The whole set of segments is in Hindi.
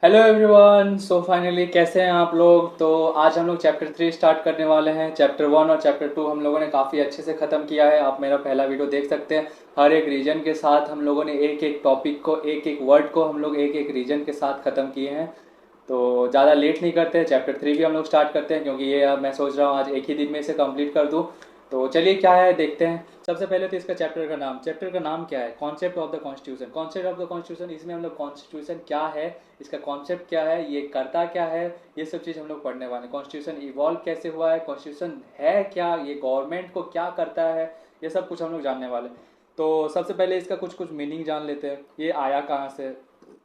Hello everyone. सो फाइनली कैसे हैं आप लोग। तो आज हम लोग चैप्टर 3 स्टार्ट करने वाले हैं। चैप्टर 1 और चैप्टर 2 हम लोगों ने काफ़ी अच्छे से ख़त्म किया है। आप मेरा पहला वीडियो देख सकते हैं। हर एक रीजन के साथ हम लोगों ने एक एक टॉपिक को, एक एक वर्ड को हम लोग एक एक रीजन के साथ ख़त्म किए हैं। तो ज़्यादा लेट नहीं करते हैं, चैप्टर 3 भी हम लोग स्टार्ट करते हैं, क्योंकि ये अब मैं सोच रहा हूँ आज एक ही दिन में इसे कंप्लीट कर दूँ। तो चलिए क्या है देखते हैं। सबसे पहले तो इसका चैप्टर का नाम क्या है, concept of the constitution. Concept of the constitution, इसमें हम लोग कॉन्स्टिट्यूशन क्या है, इसका कॉन्सेप्ट क्या है, ये करता क्या है, ये सब चीज़ हम लोग पढ़ने वाले हैं। कॉन्स्टिट्यूशन इवॉल्व कैसे हुआ है, कॉन्स्टिट्यूशन है क्या, ये गवर्नमेंट को क्या करता है, ये सब कुछ हम लोग जानने वाले हैं। तो सबसे पहले इसका कुछ कुछ मीनिंग जान लेते हैं। ये आया कहाँ से।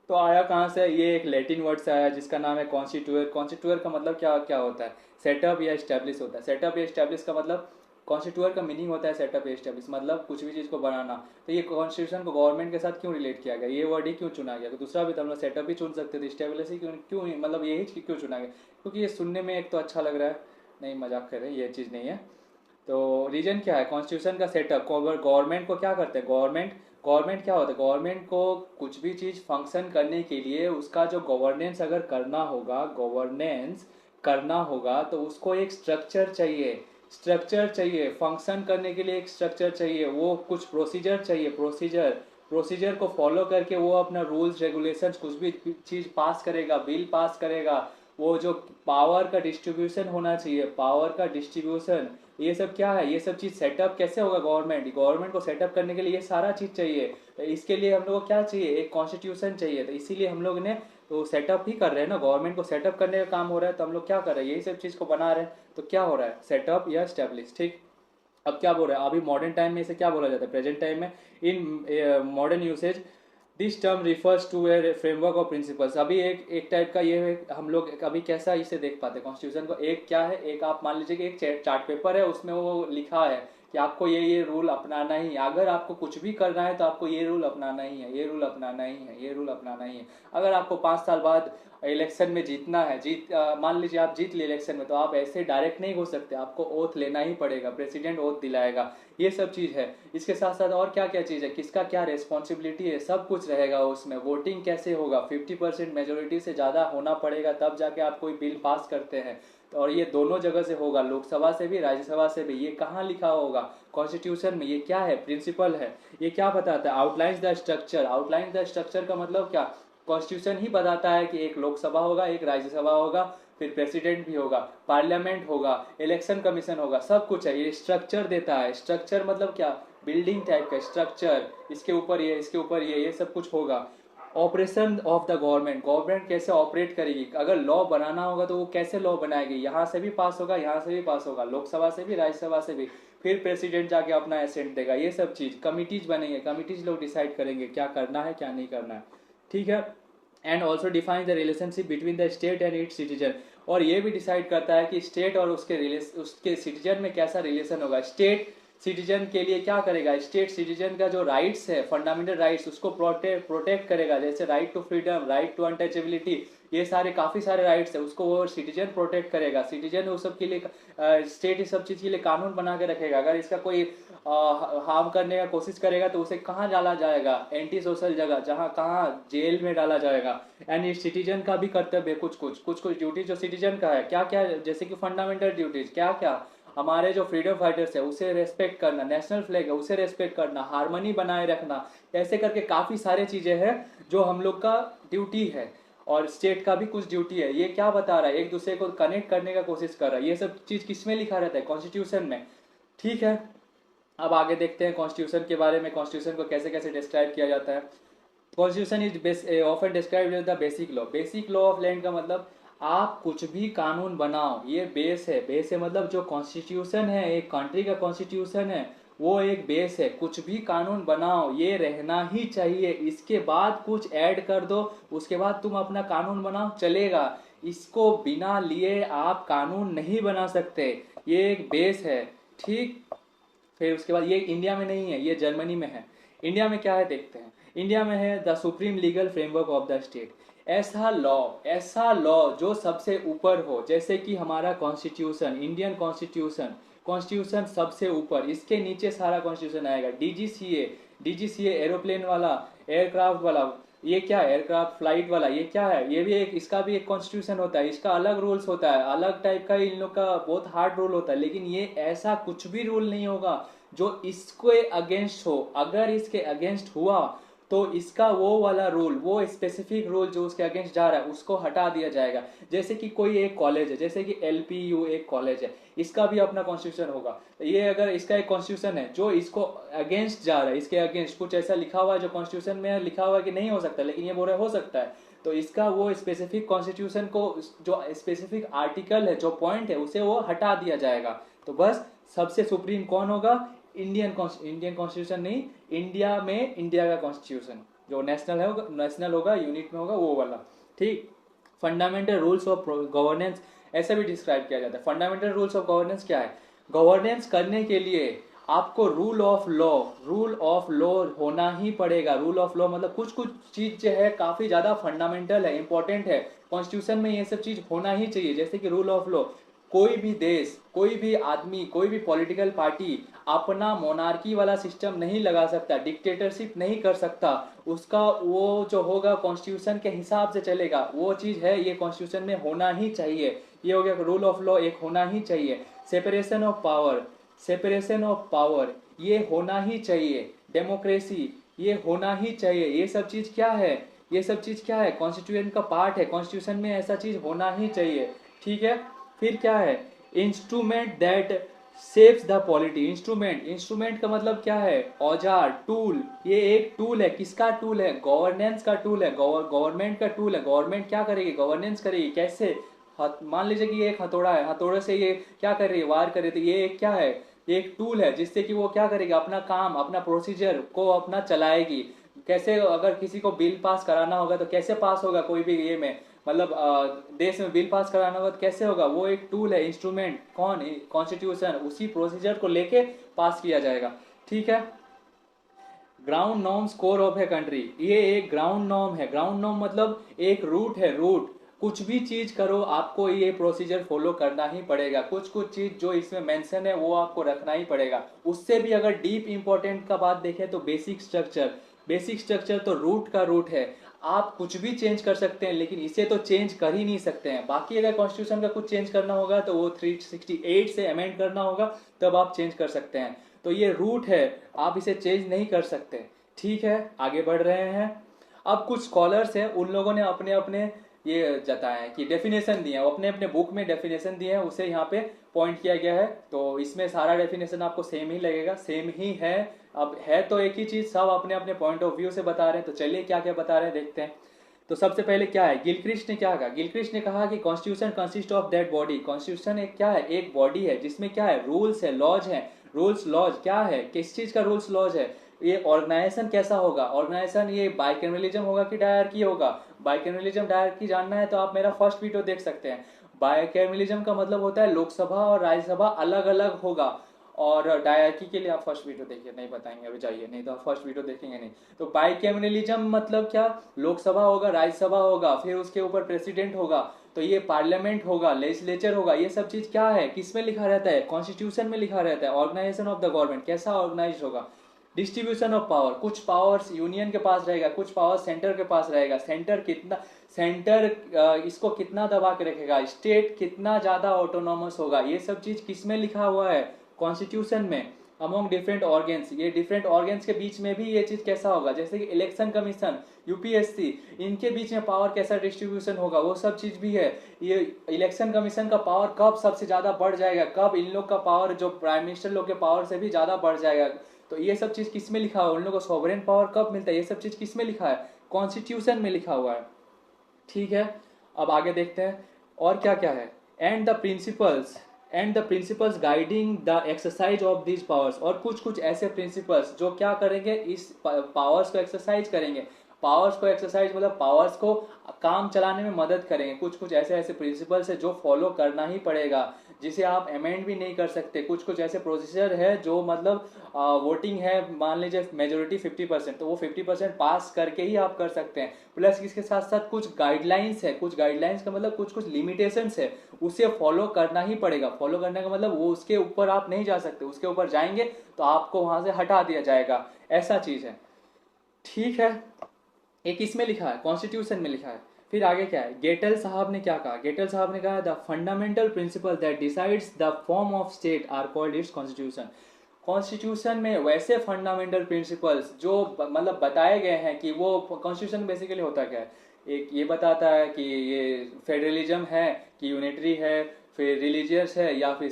तो आया कहाँ से, ये एक लैटिन वर्ड से आया जिसका नाम है कॉन्स्टिट्यूअर। कॉन्स्टिट्यूअर का मतलब क्या क्या होता है, सेटअप या स्टैब्लिश होता है। सेटअप या स्टैब्लिश का मतलब, कॉन्स्टिट्यूअर का मीनिंग होता है सेटअप या स्टैब्लिश, मतलब कुछ भी चीज़ को बनाना। तो ये कॉन्स्टिट्यूशन को गवर्नमेंट के साथ क्यों रिलेट किया गया, ये वर्ड ही क्यों चुना गया। तो दूसरा भी तो हम लोग सेटअप ही चुन सकते थे, स्टैब्लिश ही क्यों क्यों मतलब यही क्यों चुना गया, क्योंकि ये सुनने में एक तो अच्छा लग रहा है। नहीं, मजाक कर रहे हैं, ये चीज़ नहीं है। तो रीजन क्या है, कॉन्स्टिट्यूशन का सेटअप। गवर्नमेंट को क्या करते हैं, गवर्नमेंट गवर्नमेंट क्या होता है, गवर्नमेंट को कुछ भी चीज़ फंक्शन करने के लिए उसका जो गवर्नेंस अगर करना होगा, गवर्नेंस करना होगा तो उसको एक स्ट्रक्चर चाहिए। स्ट्रक्चर चाहिए फंक्शन करने के लिए, एक स्ट्रक्चर चाहिए, वो कुछ प्रोसीजर चाहिए। प्रोसीजर को फॉलो करके वो अपना रूल्स रेगुलेशंस कुछ भी चीज़ पास करेगा, बिल पास करेगा। वो जो पावर का डिस्ट्रीब्यूशन होना चाहिए, पावर का डिस्ट्रीब्यूशन, ये सब क्या है, ये सब चीज़ सेटअप कैसे होगा। गवर्नमेंट को सेटअप करने के लिए ये सारा चीज़ चाहिए। तो इसके लिए हम लोग को क्या चाहिए, एक कॉन्स्टिट्यूशन चाहिए। तो इसीलिए हम लोग ने तो सेटअप ही कर रहे हैं ना, गवर्नमेंट को सेटअप करने का काम हो रहा है। तो हम लोग क्या कर रहे हैं, यही सब चीज़ को बना रहे हैं। तो क्या हो रहा है, सेटअप या स्टैब्लिश। ठीक। अब क्या बोल रहा है, अभी मॉडर्न टाइम में इसे क्या बोला जाता है, प्रेजेंट टाइम में, in modern usage this term refers to a framework of principles. अभी एक एक टाइप का ये है, हम लोग अभी कैसा इसे देख पाते हैं कॉन्स्टिट्यूशन को। एक क्या है, एक आप मान लीजिए कि एक चार्ट पेपर है, उसमें वो लिखा है कि आपको ये रूल अपनाना ही है। अगर आपको कुछ भी करना है तो आपको ये रूल अपनाना ही है, ये रूल अपनाना ही है, ये रूल अपनाना ही है। अगर आपको 5 साल बाद इलेक्शन में जीतना है, मान लीजिए आप जीत लिए इलेक्शन में, तो आप ऐसे डायरेक्ट नहीं हो सकते, आपको ओथ लेना ही पड़ेगा, प्रेसिडेंट ओथ दिलाएगा। ये सब चीज़ है। इसके साथ साथ और क्या क्या चीज़ है, किसका क्या रिस्पॉन्सिबिलिटी है, सब कुछ रहेगा उसमें। वोटिंग कैसे होगा, 50% मेजोरिटी से ज़्यादा होना पड़ेगा, तब जाके आप कोई बिल पास करते हैं। तो और ये दोनों जगह से होगा, लोकसभा से भी राज्यसभा से भी। ये कहाँ लिखा होगा, कॉन्स्टिट्यूशन में। ये क्या है, प्रिंसिपल है। ये क्या बताता है, outlines the structure. Outlines the structure का मतलब क्या, कॉन्स्टिट्यूशन ही बताता है कि एक लोकसभा होगा, एक राज्यसभा होगा, फिर प्रेसिडेंट भी होगा, पार्लियामेंट होगा, इलेक्शन कमीशन होगा, सब कुछ है। ये स्ट्रक्चर देता है। स्ट्रक्चर मतलब क्या, बिल्डिंग टाइप का स्ट्रक्चर। इसके ऊपर ये, इसके ऊपर ये सब कुछ होगा। Operation of the government, government कैसे ऑपरेट करेगी। अगर लॉ बनाना होगा तो वो कैसे लॉ बनाएगी, यहाँ से भी पास होगा, यहाँ से भी पास होगा, लोकसभा से भी, राज्यसभा से भी। फिर प्रेसिडेंट जाके अपना एसेंट देगा। ये सब चीज़ कमिटीज बनेंगे, कमिटीज लोग डिसाइड करेंगे क्या करना है क्या नहीं करना है। ठीक है। And also define the relationship between the state and it's citizen. और ये भी डिसाइड करता है कि स्टेट और उसके सिटीजन में कैसा रिलेशन होगा। स्टेट सिटीजन के लिए क्या करेगा, स्टेट सिटीजन का जो राइट्स है, फंडामेंटल राइट्स, उसको प्रोटेक्ट करेगा। जैसे right to freedom, right to untouchability, ये सारे काफ़ी सारे राइट्स है, उसको वो सिटीजन प्रोटेक्ट करेगा। सिटीजन उस सब के लिए, स्टेट इस सब चीज़ के लिए कानून बना के रखेगा। अगर इसका कोई हार्म करने का कोशिश करेगा तो उसे कहाँ डाला जाएगा, एंटी सोशल जगह, जहाँ कहाँ जेल में डाला जाएगा। एंड इस सिटीजन का भी कर्तव्य है, कुछ ड्यूटी जो सिटीजन का है, क्या क्या, जैसे कि फंडामेंटल ड्यूटीज क्या क्या, हमारे जो फ्रीडम फाइटर्स है उसे रेस्पेक्ट करना, नेशनल फ्लैग है उसे रेस्पेक्ट करना, हारमोनी बनाए रखना। ऐसे करके काफ़ी सारे चीज़ें हैं जो हम लोग का ड्यूटी है। और स्टेट का भी कुछ ड्यूटी है। ये क्या बता रहा है, एक दूसरे को कनेक्ट करने का कोशिश कर रहा है। ये सब चीज़ किस में लिखा रहता है, कॉन्स्टिट्यूशन में। ठीक है। अब आगे देखते हैं कॉन्स्टिट्यूशन के बारे में, कॉन्स्टिट्यूशन को कैसे कैसे डिस्क्राइब किया जाता है। Constitution is often described as the basic law. Basic law of land का मतलब, आप कुछ भी कानून बनाओ, ये बेस है। बेस है मतलब जो कॉन्स्टिट्यूशन है, एक कंट्री का कॉन्स्टिट्यूशन है, वो एक बेस है। कुछ भी कानून बनाओ ये रहना ही चाहिए, इसके बाद कुछ ऐड कर दो, उसके बाद तुम अपना कानून बनाओ, चलेगा। इसको बिना लिए आप कानून नहीं बना सकते, ये एक बेस है। ठीक। फिर उसके बाद, ये इंडिया में नहीं है, ये जर्मनी में है। इंडिया में क्या है देखते हैं। इंडिया में है the supreme legal framework of the state. ऐसा लॉ जो सबसे ऊपर हो, जैसे कि हमारा कॉन्स्टिट्यूशन, इंडियन कॉन्स्टिट्यूशन। कॉन्स्टिट्यूशन सबसे ऊपर, इसके नीचे सारा कॉन्स्टिट्यूशन आएगा। डीजीसीए, डीजीसीए एरोप्लेन वाला, एयरक्राफ्ट वाला, ये क्या है, एयरक्राफ्ट फ्लाइट वाला, ये क्या है, ये भी एक, इसका भी एक कॉन्स्टिट्यूशन होता है, इसका अलग रूल्स होता है, अलग टाइप का इन लोग का बहुत हार्ड रूल होता है। लेकिन ये ऐसा कुछ भी रूल नहीं होगा जो इसके अगेंस्ट हो। अगर इसके अगेंस्ट हुआ तो इसका वो वाला रूल, वो स्पेसिफिक रूल जो उसके अगेंस्ट जा रहा है उसको हटा दिया जाएगा। जैसे कि कोई एक कॉलेज है, जैसे कि LPU एक कॉलेज है, इसका भी अपना कॉन्स्टिट्यूशन होगा। तो ये अगर इसका एक कॉन्स्टिट्यूशन है जो इसको अगेंस्ट जा रहा है, इसके अगेंस्ट कुछ ऐसा लिखा हुआ है जो कॉन्स्टिट्यूशन में लिखा हुआ है कि नहीं हो सकता, लेकिन ये बोल रहे हो सकता है, तो इसका वो स्पेसिफिक कॉन्स्टिट्यूशन को, जो स्पेसिफिक आर्टिकल है, जो पॉइंट है, उसे वो हटा दिया जाएगा। तो बस सबसे सुप्रीम कौन होगा, इंडियन कॉन्स्टिट्यूशन नहीं, इंडिया में इंडिया का कॉन्स्टिट्यूशन जो नेशनल है, नेशनल होगा, यूनिट में होगा, वो वाला। ठीक। फंडामेंटल रूल्स ऑफ गवर्नेंस ऐसा भी डिस्क्राइब किया जाता है। फंडामेंटल रूल्स ऑफ गवर्नेंस क्या है, गवर्नेंस करने के लिए आपको रूल ऑफ लॉ होना ही पड़ेगा। रूल ऑफ लॉ मतलब कुछ कुछ चीज जो है काफी ज्यादा फंडामेंटल है, इंपॉर्टेंट है, कॉन्स्टिट्यूशन में ये सब चीज होना ही चाहिए। जैसे कि रूल ऑफ लॉ, कोई भी देश, कोई भी आदमी, कोई भी पॉलिटिकल पार्टी अपना मोनार्की वाला सिस्टम नहीं लगा सकता, डिक्टेटरशिप नहीं कर सकता। उसका वो जो होगा कॉन्स्टिट्यूशन के हिसाब से चलेगा, वो चीज है, ये कॉन्स्टिट्यूशन में होना ही चाहिए। ये हो गया रूल ऑफ लॉ, एक होना ही चाहिए। Separation of power, separation of power ये होना ही चाहिए। डेमोक्रेसी ये होना ही चाहिए। ये सब चीज क्या है, ये सब चीज क्या है, कॉन्स्टिट्यूशन का पार्ट है, कॉन्स्टिट्यूशन में ऐसा चीज होना ही चाहिए। ठीक है। फिर क्या है, instrument that saves the polity. Instrument, instrument का मतलब क्या है, औजार, टूल। ये एक टूल है, किसका टूल है, गवर्नेंस का टूल है, गवर्नमेंट का टूल है। गवर्नमेंट क्या करेगी, गवर्नेंस करेगी। कैसे, मान लीजिए कि ये एक हथौड़ा है, हथौड़े से ये क्या कर रही है, वार कर रही है, तो ये एक क्या है, ये एक टूल है जिससे कि वो क्या करेगी, अपना काम, अपना प्रोसीजर को अपना चलाएगी। कैसे, अगर किसी को बिल पास कराना होगा तो कैसे पास होगा, कोई भी ये में मतलब देश में बिल पास कराना होगा तो कैसे होगा, वो एक टूल है, इंस्ट्रूमेंट। कौन, कॉन्स्टिट्यूशन, उसी प्रोसीजर को लेके पास किया जाएगा। ठीक है। Ground norms core of a country, ये एक ग्राउंड नॉर्म है। ग्राउंड नॉर्म मतलब एक रूट है, रूट। कुछ भी चीज करो आपको ये प्रोसीजर फॉलो करना ही पड़ेगा। कुछ कुछ चीज जो इसमें मेंशन है वो आपको रखना ही पड़ेगा। उससे भी अगर डीप इंपॉर्टेंट का बात देखें तो बेसिक स्ट्रक्चर, बेसिक स्ट्रक्चर तो रूट का रूट है। आप कुछ भी चेंज कर सकते हैं लेकिन इसे तो चेंज कर ही नहीं सकते हैं। बाकी अगर कॉन्स्टिट्यूशन का कुछ चेंज करना होगा तो वो 368 से अमेंड करना होगा, तब आप चेंज कर सकते हैं। तो ये रूट है, आप इसे चेंज नहीं कर सकते। ठीक है, आगे बढ़ रहे हैं। अब कुछ स्कॉलर्स हैं, उन लोगों ने अपने अपने ये जताया है कि डेफिनेशन दिए हैं, वो अपने अपने बुक में डेफिनेशन दिए हैं, उसे यहाँ पे पॉइंट किया गया है। तो इसमें सारा डेफिनेशन आपको सेम ही लगेगा, सेम ही है। अब है तो एक ही चीज, सब अपने अपने पॉइंट ऑफ व्यू से बता रहे हैं। तो चलिए क्या क्या बता रहे हैं देखते हैं। तो सबसे पहले क्या है, गिलक्रिस्ट ने क्या कहा, गिलक्रिस्ट ने कहा कि constitution consist of that body. Constitution एक क्या है, एक बॉडी है जिसमें क्या है, रूल्स है, लॉज है। रूल्स लॉज क्या है, किस चीज का रूल्स लॉज है, ये ऑर्गेनाइजेशन कैसा होगा, ऑर्गेनाइजेशन ये बाइकैमरलिज्म होगा कि डायरकी होगा। बाइकैमरलिज्म डायरकी जानना है तो आप मेरा फर्स्ट वीडियो देख सकते हैं। बाइकैमरलिज्म का मतलब होता है लोकसभा और राज्यसभा अलग अलग होगा। और डायरकी के लिए आप फर्स्ट वीडियो देखिए, नहीं बताएंगे अभी, जाइए, नहीं तो आप फर्स्ट वीडियो देखेंगे नहीं। तो बाइकैमरलिज्म मतलब क्या, लोकसभा होगा, राज्यसभा होगा, फिर उसके ऊपर प्रेसिडेंट होगा, तो ये पार्लियामेंट होगा, लेजिस्लेचर होगा। ये सब चीज क्या है, किसमें लिखा रहता है, कॉन्स्टिट्यूशन में लिखा रहता है। ऑर्गेनाइजेशन ऑफ द गवर्नमेंट कैसा ऑर्गेनाइज होगा। डिस्ट्रीब्यूशन ऑफ पावर, कुछ पावर्स यूनियन के पास रहेगा, कुछ पावर सेंटर के पास रहेगा। सेंटर कितना, सेंटर इसको कितना दबा के रखेगा, स्टेट कितना ज्यादा ऑटोनॉमस होगा, ये सब चीज किसमें लिखा हुआ है, कॉन्स्टिट्यूशन में। अमोंग डिफरेंट ऑर्गेन्स, ये डिफरेंट ऑर्गेन्स के बीच में भी ये चीज कैसा होगा, जैसे कि इलेक्शन कमीशन, यूपीएससी, इनके बीच में पावर कैसा डिस्ट्रीब्यूशन होगा, वो सब चीज भी है। ये इलेक्शन कमीशन का पावर कब सबसे ज्यादा बढ़ जाएगा, कब इन लोग का पावर जो प्राइम मिनिस्टर लोग के पावर से भी ज्यादा बढ़ जाएगा, तो ये सब चीज किसमें लिखा हुआ है, उन लोगों को सॉवरेन पावर कब मिलता है, ये सब चीज किसमें लिखा है, कॉन्स्टिट्यूशन में लिखा हुआ है। ठीक है, अब आगे देखते हैं और क्या क्या है। And the principles, and the principles guiding the exercise of these powers, और कुछ कुछ ऐसे प्रिंसिपल्स जो क्या करेंगे, इस पावर्स को एक्सरसाइज करेंगे। पावर्स को एक्सरसाइज मतलब पावर्स को काम चलाने में मदद करेंगे। कुछ कुछ ऐसे ऐसे प्रिंसिपल्स है जो फॉलो करना ही पड़ेगा, जिसे आप अमेंड भी नहीं कर सकते। कुछ कुछ ऐसे प्रोसीजर है जो मतलब वोटिंग है, मान लीजिए मेजोरिटी 50%, तो वो 50% पास करके ही आप कर सकते हैं। प्लस इसके साथ साथ कुछ गाइडलाइंस है, कुछ गाइडलाइंस का मतलब कुछ कुछ लिमिटेशंस है, उसे फॉलो करना ही पड़ेगा। फॉलो करने का मतलब वो उसके ऊपर आप नहीं जा सकते, उसके ऊपर जाएंगे तो आपको वहां से हटा दिया जाएगा, ऐसा चीज है। ठीक है, ये किस में लिखा है? कॉन्स्टिट्यूशन में लिखा है। फिर आगे क्या है? गेटल साहब ने क्या कहा? गेटल साहब ने कहा the fundamental principle that decides the form of state are called its constitution. Constitution में वैसे फंडामेंटल प्रिंसिपल्स जो मतलब बताए गए हैं कि वो कॉन्स्टिट्यूशन बेसिकली होता क्या है, एक ये बताता है कि ये फेडरलिज्म है कि यूनिटरी है, फिर रिलीजियस है या फिर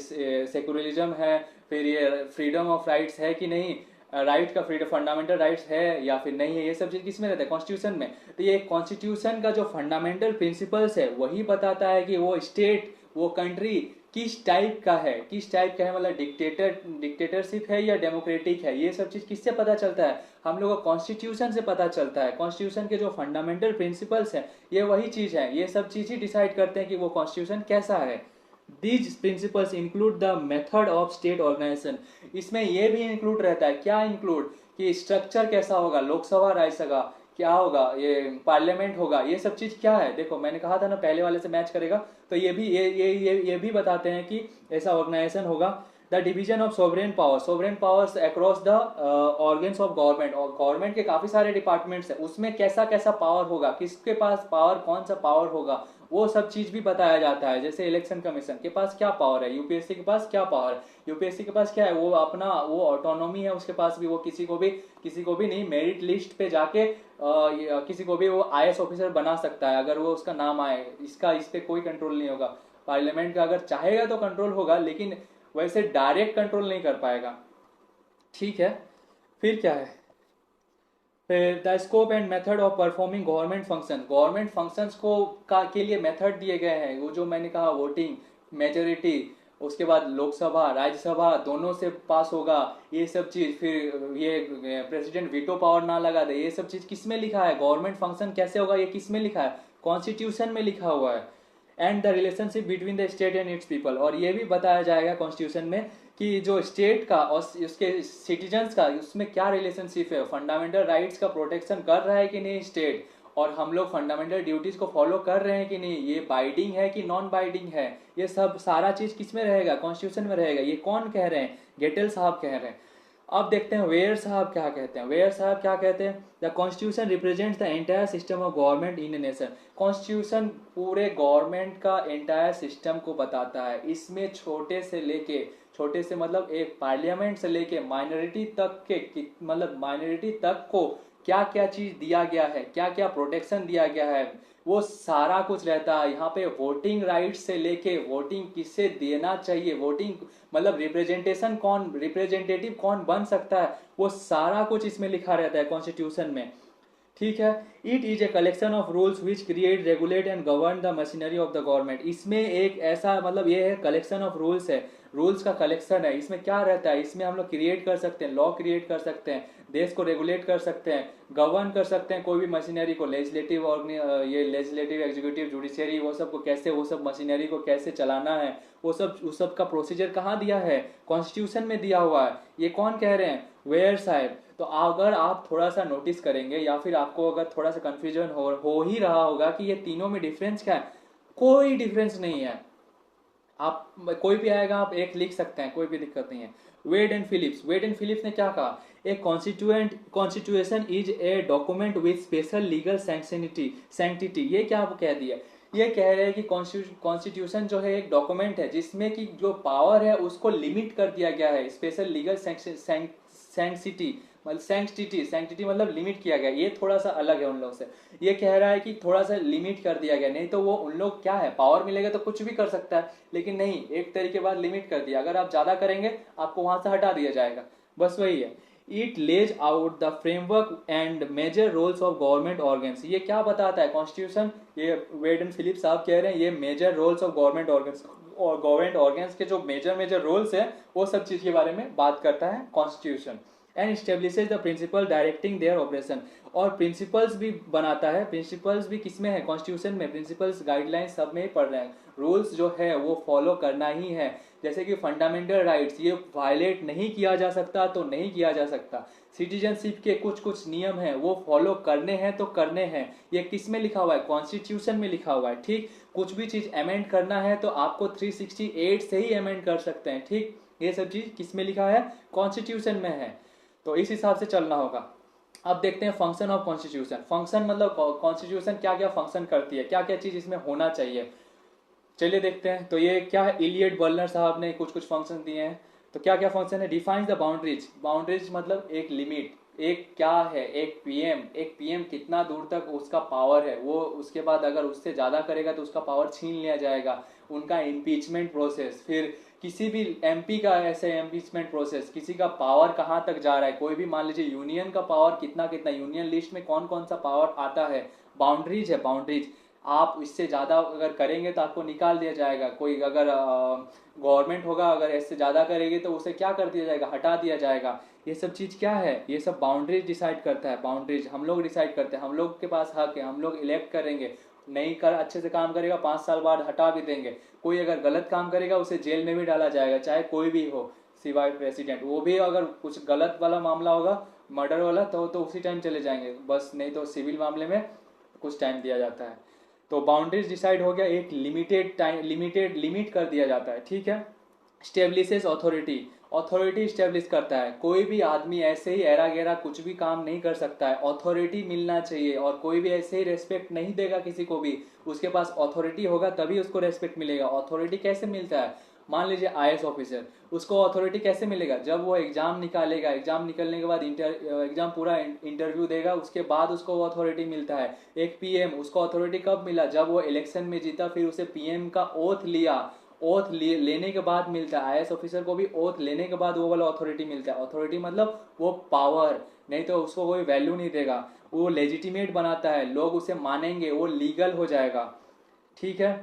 सेकुलरिज्म है, फिर ये फ्रीडम ऑफ राइट्स है कि नहीं, राइट का फ्रीडम फंडामेंटल राइट्स है या फिर नहीं है, ये सब चीज किसमें रहता है? कॉन्स्टिट्यूशन में। तो ये कॉन्स्टिट्यूशन का जो फंडामेंटल प्रिंसिपल्स है वही बताता है कि वो स्टेट, वो कंट्री किस टाइप का है, किस टाइप का है, मतलब डिक्टेटरशिप है या डेमोक्रेटिक है। ये सब चीज किससे पता चलता है? हम लोग को कॉन्स्टिट्यूशन से पता चलता है। कॉन्स्टिट्यूशन के जो फंडामेंटल प्रिंसिपल्स है ये वही चीज है, ये सब चीज ही डिसाइड करते हैं कि वो कॉन्स्टिट्यूशन कैसा है। These principles include the method of state organization। इसमें ये भी इंक्लूड रहता है, क्या इंक्लूड, कि स्ट्रक्चर कैसा होगा, लोकसभा राज्यसभा क्या होगा, ये पार्लियामेंट होगा, ये सब चीज क्या है। देखो मैंने कहा था ना पहले वाले से मैच करेगा, तो ये भी बताते हैं कि ऐसा ऑर्गेनाइजेशन होगा। The division of sovereign power, sovereign powers across the organs of government, और गवर्नमेंट के काफी सारे डिपार्टमेंट्स है, उसमें कैसा कैसा पावर होगा, किसके पास पावर, कौन सा पावर होगा, वो सब चीज भी बताया जाता है। जैसे इलेक्शन कमीशन के पास क्या पावर है, यूपीएससी के पास क्या पावर है, यूपीएससी के पास क्या है, वो अपना वो ऑटोनॉमी है उसके पास भी, वो किसी को भी नहीं मेरिट लिस्ट पे जाके किसी को भी वो आईएएस ऑफिसर बना सकता है अगर वो उसका नाम आए। इस पे कोई कंट्रोल नहीं होगा। पार्लियामेंट का अगर चाहेगा तो कंट्रोल होगा, लेकिन वैसे डायरेक्ट कंट्रोल नहीं कर पाएगा। ठीक है, फिर क्या है? The scope and method of performing government function, government functions को के लिए मेथड दिए गए हैं। वो जो मैंने कहा वोटिंग, मेजोरिटी, उसके बाद लोकसभा राज्यसभा दोनों से पास होगा, ये सब चीज। फिर ये प्रेसिडेंट वीटो पावर ना लगा दे, ये सब चीज किसमें लिखा है? गवर्नमेंट फंक्शन कैसे होगा ये किसमें लिखा है? कॉन्स्टिट्यूशन में लिखा हुआ है। And the relationship between the state and it's people, और ये भी बताया जाएगा कॉन्स्टिट्यूशन में कि जो स्टेट का और उसके सिटीजन्स का उसमें क्या रिलेशनशिप है, फंडामेंटल राइट्स का प्रोटेक्शन कर रहा है कि नहीं स्टेट, और हम लोग फंडामेंटल ड्यूटीज को फॉलो कर रहे हैं कि नहीं, ये बाइडिंग है कि नॉन बाइडिंग है, ये सब सारा चीज किसमें रहेगा? कॉन्स्टिट्यूशन में रहेगा। ये कौन कह रहे हैं? गेटल साहब कह रहे हैं। अब देखते हैं वेयर साहब क्या कहते हैं। वेयर साहब क्या कहते हैं? The constitution represents the entire system of government in a nation. Constitution पूरे गवर्नमेंट का एंटायर सिस्टम को बताता है। इसमें छोटे से मतलब एक पार्लियामेंट से लेके माइनॉरिटी तक के मतलब माइनॉरिटी तक को क्या क्या चीज दिया गया है, क्या क्या प्रोटेक्शन दिया गया है, वो सारा कुछ रहता है। यहाँ पे वोटिंग राइट से लेके वोटिंग किससे देना चाहिए, वोटिंग मतलब रिप्रेजेंटेटिव कौन बन सकता है, वो सारा कुछ इसमें लिखा रहता है कॉन्स्टिट्यूशन में। ठीक है। It is a collection of rules which create, regulate and govern the machinery of the government. इसमें एक ऐसा मतलब ये है कलेक्शन ऑफ रूल्स है, रूल्स का कलेक्शन है। इसमें क्या रहता है? इसमें हम लोग क्रिएट कर सकते हैं, लॉ क्रिएट कर सकते हैं, देश को रेगुलेट कर सकते हैं, गवर्न कर सकते हैं कोई भी मशीनरी को, लेजिस्लेटिव और ये लेजिस्लेटिव, एग्जीक्यूटिव, जुडिशियरी, वो सब को कैसे, वो सब मशीनरी को कैसे चलाना है, वो सब का प्रोसीजर कहाँ दिया है? कॉन्स्टिट्यूशन में दिया हुआ है। ये कौन कह रहे हैं? वेयर साहब। तो अगर आप थोड़ा सा नोटिस करेंगे या फिर आपको अगर थोड़ा सा कंफ्यूजन हो ही रहा होगा कि ये तीनों में डिफरेंस क्या है, कोई डिफरेंस नहीं है। आप कोई भी आएगा आप एक लिख सकते हैं, कोई भी दिक्कत नहीं है। Wade and Phillips, Wade and Phillips ने क्या कहा? A constitution is a document with special legal sanctity. ये क्या आप कह दिया? ये कह रहे हैं कि कॉन्स्टिट्यूशन जो है एक डॉक्यूमेंट है जिसमें कि जो पावर है उसको लिमिट कर दिया गया है, स्पेशल लीगल सैंक्टिटी सैंक्टिटी मतलब लिमिट किया गया। ये थोड़ा सा अलग है उन लोग से। ये कह रहा है कि थोड़ा सा लिमिट कर दिया गया, नहीं तो वो उन लोग क्या है, पावर मिलेगा तो कुछ भी कर सकता है, लेकिन नहीं, एक तरीके बाद लिमिट कर दिया, अगर आप ज्यादा करेंगे आपको वहां से हटा दिया जाएगा, बस वही है। It lays out the framework and major roles of government organs. ये क्या बताता है कॉन्स्टिट्यूशन? ये वेड एंड फिलिप्स साहब कह रहे हैं ये major roles of government organs, और गवर्नमेंट ऑर्गन्स के जो मेजर रोल्स है वो सब चीज के बारे में बात करता है constitution. And establishes the principle directing their operation, और प्रिंसिपल्स भी बनाता है। प्रिंसिपल्स भी किसमें है? कॉन्स्टिट्यूशन में। प्रिंसिपल्स गाइडलाइंस सब में ही पढ़ रहे हैं। रूल्स जो है वो फॉलो करना ही है। जैसे कि फंडामेंटल राइट्स ये वायलेट नहीं किया जा सकता तो नहीं किया जा सकता। सिटीजनशिप के कुछ कुछ नियम हैं वो फॉलो करने हैं तो करने हैं। ये किस में लिखा हुआ है? कॉन्स्टिट्यूशन में लिखा हुआ है। ठीक, कुछ भी चीज अमेंड करना है तो आपको 368 से ही अमेंड कर सकते हैं। ठीक, ये सब चीज किस में लिखा है? कॉन्स्टिट्यूशन में है। तो इस हिसाब से चलना होगा। अब देखते हैं फंक्शन ऑफ कॉन्स्टिट्यूशन। फंक्शन मतलब कॉन्स्टिट्यूशन क्या क्या फंक्शन करती है, क्या क्या चीज इसमें होना चाहिए, चलिए देखते हैं। तो ये क्या है, इलियट बर्नर साहब ने कुछ कुछ फंक्शन दिए हैं। तो क्या क्या फंक्शन है, डिफाइंस द बाउंड्रीज। बाउंड्रीज मतलब एक लिमिट, एक क्या है, एक पीएम कितना दूर तक उसका पावर है, वो उसके बाद अगर उससे ज़्यादा करेगा तो उसका पावर छीन लिया जाएगा। उनका इम्पीचमेंट प्रोसेस, फिर किसी भी एमपी का ऐसे इम्पीचमेंट प्रोसेस, किसी का पावर कहाँ तक जा रहा है, कोई भी मान लीजिए यूनियन का पावर कितना कितना, यूनियन लिस्ट में कौन कौन सा पावर आता है, बाउंड्रीज है बाउंड्रीज। आप इससे ज़्यादा अगर करेंगे तो आपको निकाल दिया जाएगा। कोई अगर गवर्नमेंट होगा अगर इससे ज़्यादा करेगी तो उसे क्या कर दिया जाएगा, हटा दिया जाएगा। ये सब चीज़ क्या है, ये सब बाउंड्रीज डिसाइड करता है। बाउंड्रीज हम लोग डिसाइड करते हैं, हम लोग के पास हक है, हम लोग इलेक्ट करेंगे। नहीं कर अच्छे से काम करेगा 5 साल बाद हटा भी देंगे। कोई अगर गलत काम करेगा उसे जेल में भी डाला जाएगा, चाहे कोई भी हो सिवाय प्रेसिडेंट। वो भी अगर कुछ गलत वाला मामला होगा, मर्डर वाला, तो उसी टाइम चले जाएंगे बस, नहीं तो सिविल मामले में कुछ टाइम दिया जाता है। तो बाउंड्रीज डिसाइड हो गया, एक लिमिटेड टाइम, लिमिट कर दिया जाता है, ठीक है। स्टेब्लिशेस अथॉरिटी, अथॉरिटी स्टेब्लिश करता है। कोई भी आदमी ऐसे ही एरा गेरा कुछ भी काम नहीं कर सकता है, अथॉरिटी मिलना चाहिए। और कोई भी ऐसे ही रेस्पेक्ट नहीं देगा किसी को भी, उसके पास अथॉरिटी होगा तभी उसको रेस्पेक्ट मिलेगा। अथॉरिटी कैसे मिलता है, मान लीजिए आईएएस ऑफिसर, उसको अथॉरिटी कैसे मिलेगा, जब वो एग्जाम निकालेगा, एग्जाम निकलने के बाद एग्जाम पूरा इंटरव्यू देगा, उसके बाद उसको वो अथॉरिटी मिलता है। एक पीएम, उसको अथॉरिटी कब मिला, जब वो इलेक्शन में जीता, फिर उसे पीएम का ओथ लिया, लेने के बाद मिलता है। आईएएस ऑफिसर को भी ओथ लेने के बाद वो वाला अथॉरिटी मिलता है। अथॉरिटी मतलब वो पावर, नहीं तो उसको कोई वैल्यू नहीं देगा। वो लेजिटिमेट बनाता है, लोग उसे मानेंगे, वो लीगल हो जाएगा, ठीक है।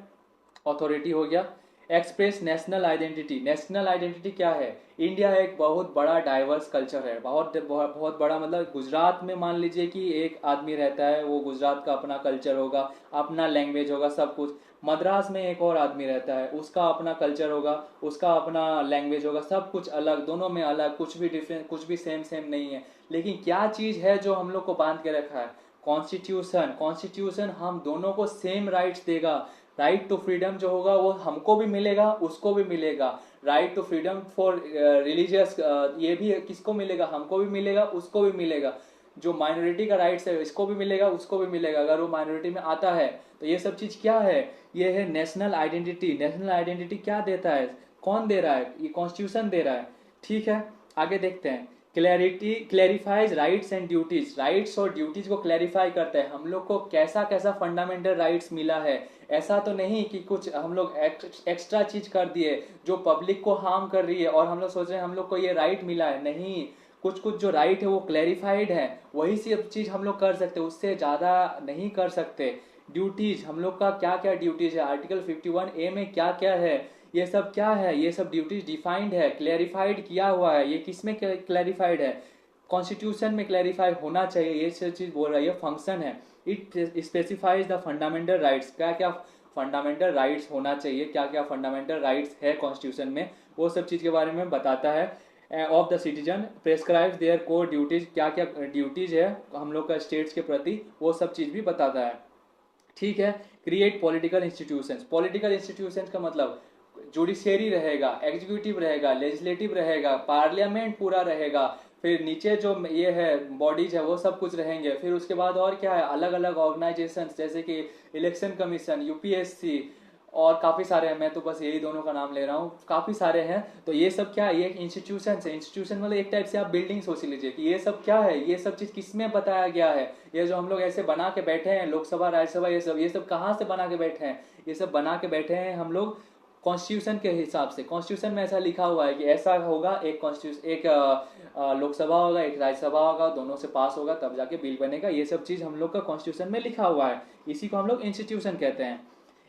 अथॉरिटी हो गया। Express national identity, national identity क्या है, इंडिया एक बहुत बड़ा डाइवर्स कल्चर है, बहुत बहुत बहुत बड़ा। मतलब गुजरात में मान लीजिए कि एक आदमी रहता है, वो गुजरात का अपना कल्चर होगा, अपना लैंग्वेज होगा, सब कुछ। मद्रास में एक और आदमी रहता है, उसका अपना कल्चर होगा, उसका अपना लैंग्वेज होगा, सब कुछ अलग, दोनों में अलग, कुछ भी डिफरेंट, कुछ भी सेम सेम नहीं है। लेकिन क्या चीज है जो हम लोग को बांध के रखा है, कॉन्स्टिट्यूशन। कॉन्स्टिट्यूशन हम दोनों को सेम राइट्स देगा। राइट टू फ्रीडम जो होगा वो हमको भी मिलेगा, उसको भी मिलेगा। Right to freedom for religious, ये भी किसको मिलेगा, हमको भी मिलेगा, उसको भी मिलेगा। जो माइनॉरिटी का राइट्स है इसको भी मिलेगा, उसको भी मिलेगा, अगर वो माइनॉरिटी में आता है। तो ये सब चीज क्या है, ये है नेशनल आइडेंटिटी। नेशनल आइडेंटिटी क्या देता है, कौन दे रहा है, ये कॉन्स्टिट्यूशन दे रहा है, ठीक है। आगे देखते हैं। Clarity, clarifies rights and duties, rights और ड्यूटीज को क्लैरिफाई करता है। हम लोग को कैसा कैसा फंडामेंटल राइट्स मिला है, ऐसा तो नहीं कि कुछ हम लोग एक्स्ट्रा चीज कर दिए जो पब्लिक को हार्म कर रही है और हम लोग सोच रहे हैं हम लोग को ये राइट मिला है। नहीं, कुछ कुछ जो राइट है वो क्लैरिफाइड है, वही सब चीज हम लोग कर सकते, उससे ज्यादा नहीं कर सकते। ड्यूटीज, हम लोग का क्या क्या ड्यूटीज है, आर्टिकल 51A में क्या क्या है, ये सब क्या है, ये सब ड्यूटीज डिफाइंड है, क्लैरिफाइड किया हुआ है। ये किस में क्लैरिफाइड है, कॉन्स्टिट्यूशन में क्लैरिफाई होना चाहिए। ये सब चीज बोल रहा है, ये फंक्शन है। It specifies the fundamental rights, क्या क्या फंडामेंटल राइट्स होना चाहिए, क्या क्या फंडामेंटल राइट्स है कॉन्स्टिट्यूशन में, वो सब चीज के बारे में बताता है। Of the citizen prescribe there core duties, क्या क्या ड्यूटीज है हम लोग का स्टेट्स के प्रति, वो सब चीज भी बताता है, ठीक है। Create political institutions, political institutions का मतलब जुडिशियरी रहेगा, एग्जीक्यूटिव रहेगा, लेजिस्लेटिव रहेगा, पार्लियामेंट पूरा रहेगा, फिर नीचे जो ये है बॉडीज है वो सब कुछ रहेंगे। फिर उसके बाद और क्या है, अलग अलग ऑर्गेनाइजेशन जैसे कि इलेक्शन कमीशन, यूपीएससी, और काफी सारे हैं, मैं तो बस यही दोनों का नाम ले रहा हूँ, काफी सारे हैं। तो ये सब क्या है, ये इंस्टीट्यूशन है। इंस्टीट्यूशन मतलब एक टाइप से आप बिल्डिंग सोच लीजिए कि ये सब क्या है, ये सब चीज किसमें बताया गया है। ये जो हम लोग ऐसे बना के बैठे हैं, लोकसभा राज्यसभा, ये सब कहाँ से बना के बैठे हैं, ये सब बना के बैठे हैं हम लोग कॉन्स्टिट्यूशन के हिसाब से। कॉन्स्टिट्यूशन में ऐसा लिखा हुआ है कि ऐसा होगा, एक कॉन्स्टिट्यूशन, एक लोकसभा होगा, एक राज्यसभा होगा, दोनों से पास होगा तब जाके बिल बनेगा। ये सब चीज हम लोग का कॉन्स्टिट्यूशन में लिखा हुआ है, इसी को हम लोग इंस्टीट्यूशन कहते हैं।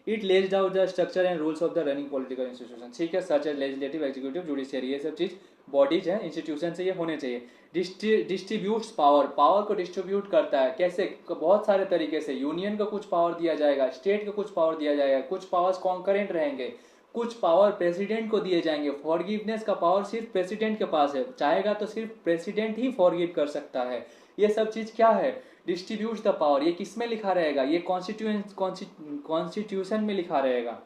It lays out the structure and rules of the running political institution, ठीक है, such as legislative, executive, judiciary, ये सब चीज बॉडीज हैं, इंस्टीट्यूशन से ये होने चाहिए। डिस्ट्रीब्यूट्स पावर, पावर को डिस्ट्रीब्यूट करता है, कैसे, बहुत सारे तरीके से। यूनियन को कुछ पावर दिया जाएगा, स्टेट को कुछ पावर दिया जाएगा, कुछ पावर्स कॉन्करेंट रहेंगे, कुछ पावर प्रेसिडेंट को दिए जाएंगे। फॉरगिवनेस का पावर सिर्फ प्रेसिडेंट के पास है, चाहेगा तो सिर्फ प्रेसिडेंट ही फॉरगिव कर सकता है। ये सब चीज क्या है, डिस्ट्रीब्यूट द पावर। ये किस में लिखा रहेगा, ये कॉन्स्टिट्यूशन में लिखा रहेगा।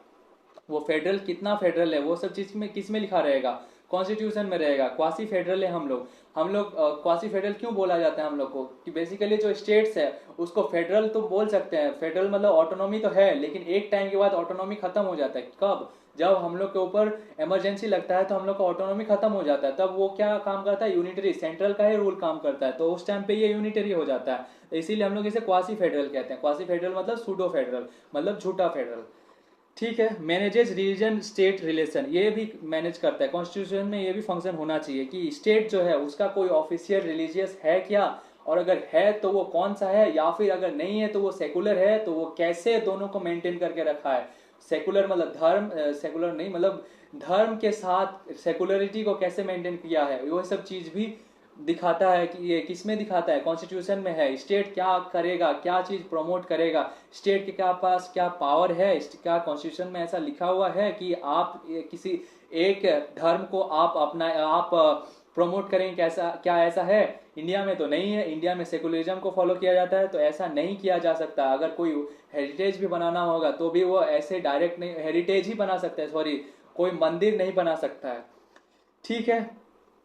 वो फेडरल कितना फेडरल है वो सब चीज में किस में लिखा रहेगा, कॉन्स्टिट्यूशन में रहेगा। क्वासी फेडरल है हम लोग, हम लोग क्वासी फेडरल क्यों बोला जाता है हम लोग को, कि बेसिकली जो स्टेट्स है उसको फेडरल तो बोल सकते हैं, फेडरल मतलब ऑटोनॉमी तो है, लेकिन एक टाइम के बाद ऑटोनॉमी खत्म हो जाता है। कब? जब हम लोग के ऊपर इमरजेंसी लगता है तो हम लोग का ऑटोनॉमी खत्म हो जाता है, तब वो क्या काम करता है, यूनिटरी, सेंट्रल का ही रूल काम करता है, तो उस टाइम पे ये यूनिटरी हो जाता है। तो इसीलिए हम लोग इसे क्वासी फेडरल कहते हैं। क्वासी फेडरल मतलब सूडो फेडरल, मतलब झूठा फेडरल। ठीक है। मैनेजेस रीजन स्टेट रिलेशन, ये भी मैनेज करता है। कॉन्स्टिट्यूशन में ये भी फंक्शन होना चाहिए कि स्टेट जो है उसका कोई ऑफिशियल रिलीजियस है क्या, और अगर है तो वो कौन सा है, या फिर अगर नहीं है तो वो सेकुलर है तो वो कैसे दोनों को मेंटेन करके रखा है। सेकुलर मतलब धर्म, सेकुलर नहीं मतलब धर्म के साथ सेकुलरिटी को कैसे मेंटेन किया है, वो सब चीज भी दिखाता है। कि ये किस में दिखाता है, कॉन्स्टिट्यूशन में है। स्टेट क्या करेगा, क्या चीज प्रमोट करेगा, स्टेट के क्या पास क्या पावर है, क्या कॉन्स्टिट्यूशन में ऐसा लिखा हुआ है कि आप किसी एक धर्म को आप अपना आप प्रमोट करेंगे, कैसा क्या ऐसा है? इंडिया में तो नहीं है। इंडिया में सेकुलरिज्म को फॉलो किया जाता है, तो ऐसा नहीं किया जा सकता। अगर कोई हेरिटेज भी बनाना होगा तो भी वो ऐसे डायरेक्ट नहीं, हेरिटेज ही बना सकता है, सॉरी, कोई मंदिर नहीं बना सकता है। ठीक है।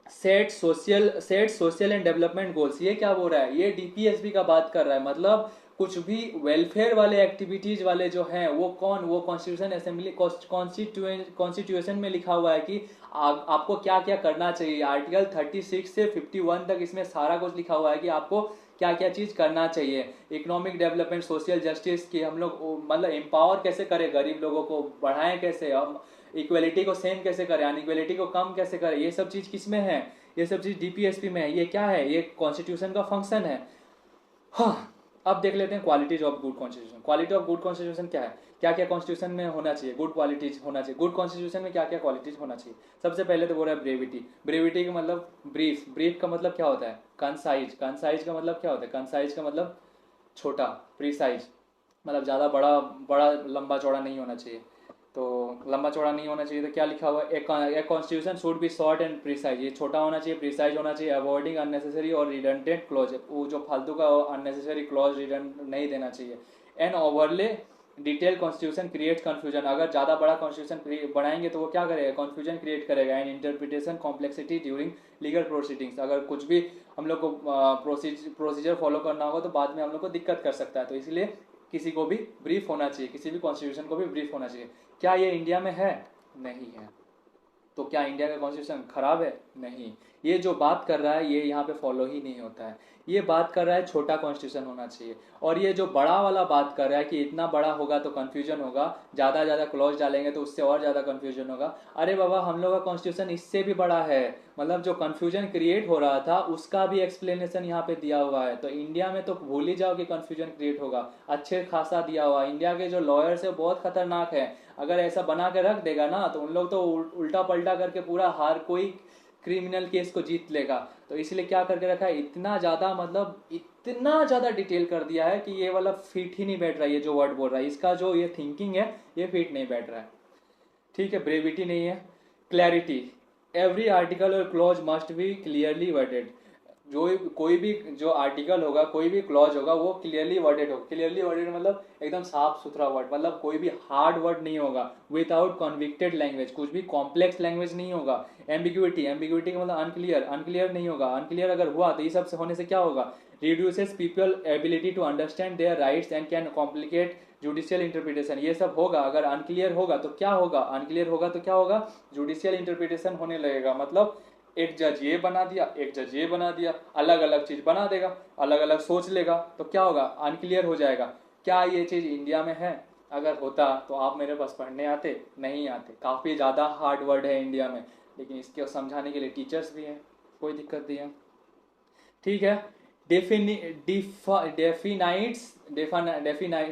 Set social and development goals, ये क्या बोल रहा है, ये डीपीएसबी का बात कर रहा है। मतलब कुछ भी वेलफेयर वाले एक्टिविटीज वाले जो हैं वो कौन, वो कॉन्स्टिट्यूशन असेंबली कॉन्स्टिट्यूशन में लिखा हुआ है कि आपको क्या क्या करना चाहिए। आर्टिकल 36 से 51 तक इसमें सारा कुछ लिखा हुआ है कि आपको क्या क्या चीज करना चाहिए। इकोनॉमिक डेवलपमेंट, सोशल जस्टिस की हम लोग मतलब एम्पावर कैसे करें, गरीब लोगों को बढ़ाएं कैसे, हम इक्वलिटी को सेम कैसे करें, अनइक्वलिटी को कम कैसे करें, ये सब चीज किसमें है, ये सब चीज डीपीएसपी में है। ये क्या है, ये कॉन्स्टिट्यूशन का फंक्शन है। हाँ। अब देख लेते हैं qualities of good constitution. Quality of good constitution क्या है, क्या क्या कॉन्स्टिट्यूशन में होना चाहिए, गुड क्वालिटीज होना चाहिए। गुड कॉन्स्टिट्यूशन में क्या क्या क्वालिटीज होना चाहिए? सबसे पहले तो बोल रहा है ब्रेविटी। ब्रेविटी का मतलब ब्रीफ। ब्रीफ का मतलब क्या होता है? कंसाइज। कंसाइज का मतलब क्या होता है? कंसाइज का मतलब छोटा। प्रीसाइज मतलब ज़्यादा बड़ा बड़ा लंबा चौड़ा नहीं होना चाहिए। तो लंबा चौड़ा नहीं होना चाहिए तो क्या लिखा हुआ है, एक constitution should be short and precise. ये छोटा होना चाहिए, प्रिसाइज होना चाहिए, अवॉइडिंग अननेसेसरी और रिडंडेंट क्लॉज, वो जो फालतू का अननेसेसरी क्लॉज रिडंड नहीं देना चाहिए। And overlay detail constitution create confusion, अगर ज़्यादा बड़ा कॉन्स्टिट्यूशन बनाएंगे तो वो क्या करेगा, कंफ्यूजन क्रिएट करेगा। And interpretation complexity during legal proceedings, अगर कुछ भी हम लोग को प्रोसीजर फॉलो करना होगा तो बाद में हम लोग को दिक्कत कर सकता है। तो इसलिए किसी को भी ब्रीफ होना चाहिए, किसी भी कॉन्स्टिट्यूशन को भी ब्रीफ होना चाहिए। क्या ये इंडिया में है? नहीं है। तो क्या इंडिया का कॉन्स्टिट्यूशन खराब है? नहीं। ये जो बात कर रहा है ये यहाँ पे फॉलो ही नहीं होता है। ये बात कर रहा है छोटा कॉन्स्टिट्यूशन होना चाहिए, और ये जो बड़ा वाला बात कर रहा है कि इतना बड़ा होगा तो कंफ्यूजन होगा, ज़्यादा ज़्यादा क्लॉज डालेंगे तो उससे और ज़्यादा कंफ्यूजन होगा। अरे बाबा, हम लोग का कॉन्स्टिट्यूशन इससे भी बड़ा है। मतलब जो कंफ्यूजन क्रिएट हो रहा था उसका भी एक्सप्लेनेशन यहाँ पे दिया हुआ है। तो इंडिया में तो भूल ही जाओ कि कंफ्यूजन क्रिएट होगा, अच्छे खासा दिया हुआ है। इंडिया के जो लॉयर्स है बहुत खतरनाक है। अगर ऐसा बना के रख देगा ना तो उन लोग तो उल्टा पलटा करके पूरा हर कोई क्रिमिनल केस को जीत लेगा। तो इसलिए क्या करके रखा है, इतना ज्यादा, मतलब इतना ज्यादा डिटेल कर दिया है कि ये वाला फिट ही नहीं बैठ रहा है। ये जो वर्ड बोल रहा है, इसका जो ये थिंकिंग है ये फिट नहीं बैठ रहा है। ठीक है। ब्रेविटी नहीं है। क्लैरिटी, एवरी आर्टिकल और clause must be clearly worded. जो कोई भी जो आर्टिकल होगा, कोई भी क्लॉज होगा, वो क्लियरली वर्डेड होगा। क्लियरली वर्डेड मतलब एकदम साफ सुथरा वर्ड, मतलब कोई भी हार्ड वर्ड नहीं होगा। विदाउट कॉन्विक्टेड लैंग्वेज, कुछ भी कॉम्प्लेक्स लैंग्वेज नहीं होगा। एम्बिग्विटी, एम्बिग्विटी का मतलब अनक्लियर, अनक्लियर नहीं होगा। अनक्लियर अगर हुआ तो ये सब होने से क्या होगा, reduces people ability to understand their rights and can complicate judicial interpretation. ये सब होगा, अगर अनक्लियर होगा तो क्या होगा, अनक्लियर होगा तो क्या होगा, जुडिशियल इंटरप्रिटेशन होने लगेगा। मतलब एक जज ये बना दिया, एक जज ये बना दिया, अलग अलग चीज बना देगा, अलग अलग सोच लेगा, तो क्या होगा, अनक्लियर हो जाएगा। क्या ये चीज इंडिया में है? अगर होता तो आप मेरे पास पढ़ने आते? नहीं आते। काफी ज्यादा हार्ड वर्ड है इंडिया में, लेकिन इसके समझाने के लिए टीचर्स भी हैं, कोई दिक्कत नहीं है। ठीक है।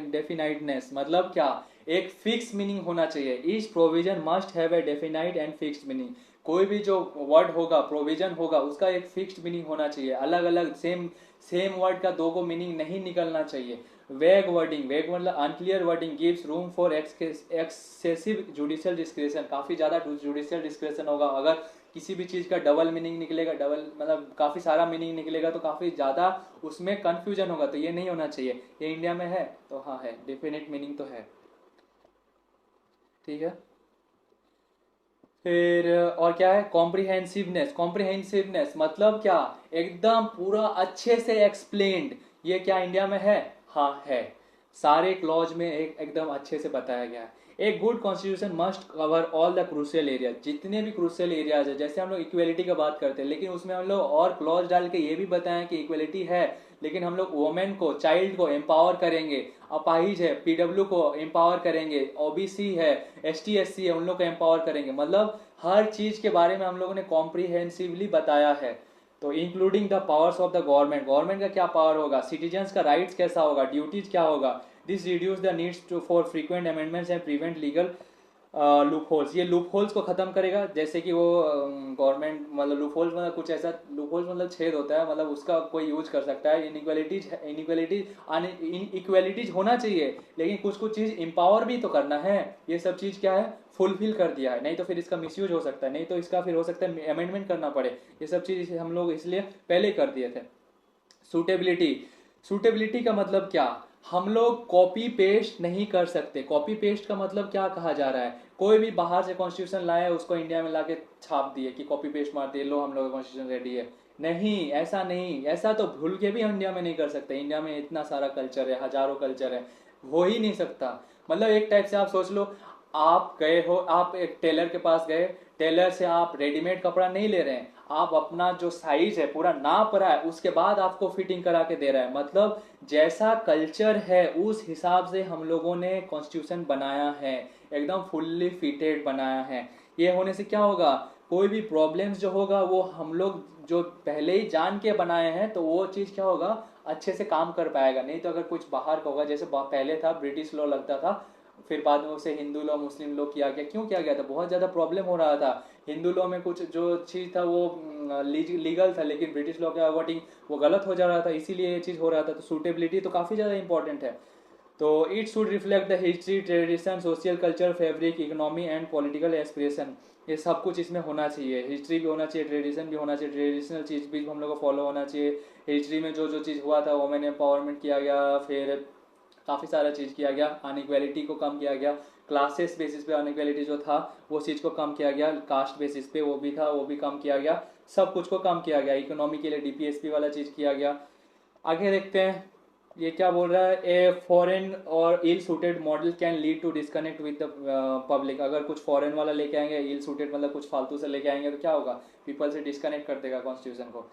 डेफिनाइटनेस मतलब क्या, एक फिक्स मीनिंग होना चाहिए। Each provision must have a definite and fixed meaning. कोई भी जो वर्ड होगा, प्रोविजन होगा, उसका एक फिक्स्ड मीनिंग होना चाहिए। अलग अलग सेम सेम वर्ड का दो को मीनिंग नहीं निकलना चाहिए। वेग वर्डिंग, वेग मतलब unclear wording gives room for excessive judicial description. काफी ज्यादा जुडिशियल डिस्क्रिप्शन होगा। अगर किसी भी चीज का डबल मीनिंग निकलेगा, डबल मतलब काफी सारा मीनिंग निकलेगा तो काफी ज्यादा उसमें कंफ्यूजन होगा। तो ये नहीं होना चाहिए। ये इंडिया में है तो हाँ है, डेफिनेट मीनिंग तो है। ठीक है। फिर और क्या है, कॉम्प्रिहेंसिवनेस। कॉम्प्रिहेंसिवनेस मतलब क्या, एकदम पूरा अच्छे से एक्सप्लेन्ड। ये क्या इंडिया में है? हाँ है। सारे क्लॉज में एकदम अच्छे से बताया गया है। एक good constitution must cover all the crucial area. जितने भी क्रूशियल एरियाज है, जैसे हम लोग इक्वेलिटी का बात करते हैं, लेकिन उसमें हम लोग और क्लॉज डाल के ये भी बताएं कि इक्वेलिटी है, लेकिन हम लोग वुमेन को, चाइल्ड को एम्पावर करेंगे। अपाहिज है, पीडब्ल्यू को एम्पावर करेंगे। ओबीसी है, एसटी एससी है, उन लोग को एम्पावर करेंगे। मतलब हर चीज के बारे में हम लोगों ने कॉम्प्रिहेंसिवली बताया है। तो including the powers of the government, government का क्या पावर होगा, सिटीजन्स का राइट्स कैसा होगा, ड्यूटीज क्या होगा। This reduce the needs to for frequent amendments and prevent legal loopholes. ये लूप होल्स को खत्म करेगा। जैसे कि वो गवर्नमेंट, मतलब लूप होल्स मतलब कुछ ऐसा, लूप होल्स मतलब छेद होता है, मतलब उसका कोई यूज कर सकता है। इनइक्वेलिटीज होना चाहिए, लेकिन कुछ कुछ चीज इंपावर भी तो करना है। ये सब चीज क्या है, फुलफिल कर दिया है। नहीं तो फिर इसका मिसयूज हो सकता है, नहीं तो इसका फिर हो सकता है अमेंडमेंट करना पड़े। ये सब चीज हम लोग इसलिए पहले कर दिए थे। सूटेबिलिटी। सूटेबिलिटी का मतलब क्या, हम लोग कॉपी पेस्ट नहीं कर सकते। कॉपी पेस्ट का मतलब क्या कहा जा रहा है, कोई भी बाहर से कॉन्स्टिट्यूशन लाए, उसको इंडिया में लाके छाप दिए कि कॉपी पेस्ट मार दिए, लो हम लोग का कॉन्स्टिट्यूशन रेडी है। नहीं, ऐसा नहीं, ऐसा तो भूल के भी हम इंडिया में नहीं कर सकते। इंडिया में इतना सारा कल्चर है, हजारों कल्चर है, हो ही नहीं सकता। मतलब एक टाइप से आप सोच लो, आप गए हो, आप एक टेलर के पास गए, टेलर से आप रेडीमेड कपड़ा नहीं ले रहे हैं, आप अपना जो साइज है पूरा नाप रहा है, उसके बाद आपको फिटिंग करा के दे रहा है। मतलब जैसा कल्चर है उस हिसाब से हम लोगों ने कॉन्स्टिट्यूशन बनाया है, एकदम फुल्ली फिटेड बनाया है। ये होने से क्या होगा, कोई भी प्रॉब्लम्स जो होगा वो हम लोग जो पहले ही जान के बनाए हैं, तो वो चीज क्या होगा, अच्छे से काम कर पाएगा। नहीं तो अगर कुछ बाहर का होगा, जैसे पहले था ब्रिटिश लॉ लगता था, फिर बाद में उसे हिंदू लॉ मुस्लिम लॉ किया गया। क्यों किया गया था, बहुत ज्यादा प्रॉब्लम हो रहा था। हिंदू लॉ में कुछ जो चीज था वो लीगल था, लेकिन ब्रिटिश लॉ के अकॉर्डिंग वो गलत हो जा रहा था, इसीलिए ये चीज हो रहा था। तो सूटेबिलिटी तो काफी ज्यादा इंपॉर्टेंट है। तो it should reflect the history, tradition, social culture, fabric, economy and political aspiration. ये सब कुछ इसमें होना चाहिए। हिस्ट्री भी होना चाहिए, ट्रेडिशन भी होना चाहिए, ट्रेडिशनल चीज भी हम लोग को फॉलो होना चाहिए। हिस्ट्री में जो जो चीज हुआ था, वोमेन एम्पावरमेंट किया गया, फिर काफ़ी सारा चीज़ किया गया, अनइक्वालिटी को कम किया गया, क्लासेस बेसिस पे अनइक्वालिटी जो था वो चीज़ को कम किया गया, कास्ट बेसिस पे वो भी था, वो भी कम किया गया, सब कुछ को कम किया गया। इकोनॉमी के लिए डीपीएसपी वाला चीज़ किया गया। आगे देखते हैं, ये क्या बोल रहा है, ए फॉरेन और ill suited model can lead to disconnect with the public. अगर कुछ फॉरेन वाला लेके आएंगे, इल सूटेड मतलब कुछ फालतू से लेके आएंगे, तो क्या होगा, पीपल से डिस्कनेक्ट कर देगा कॉन्स्टिट्यूशन को।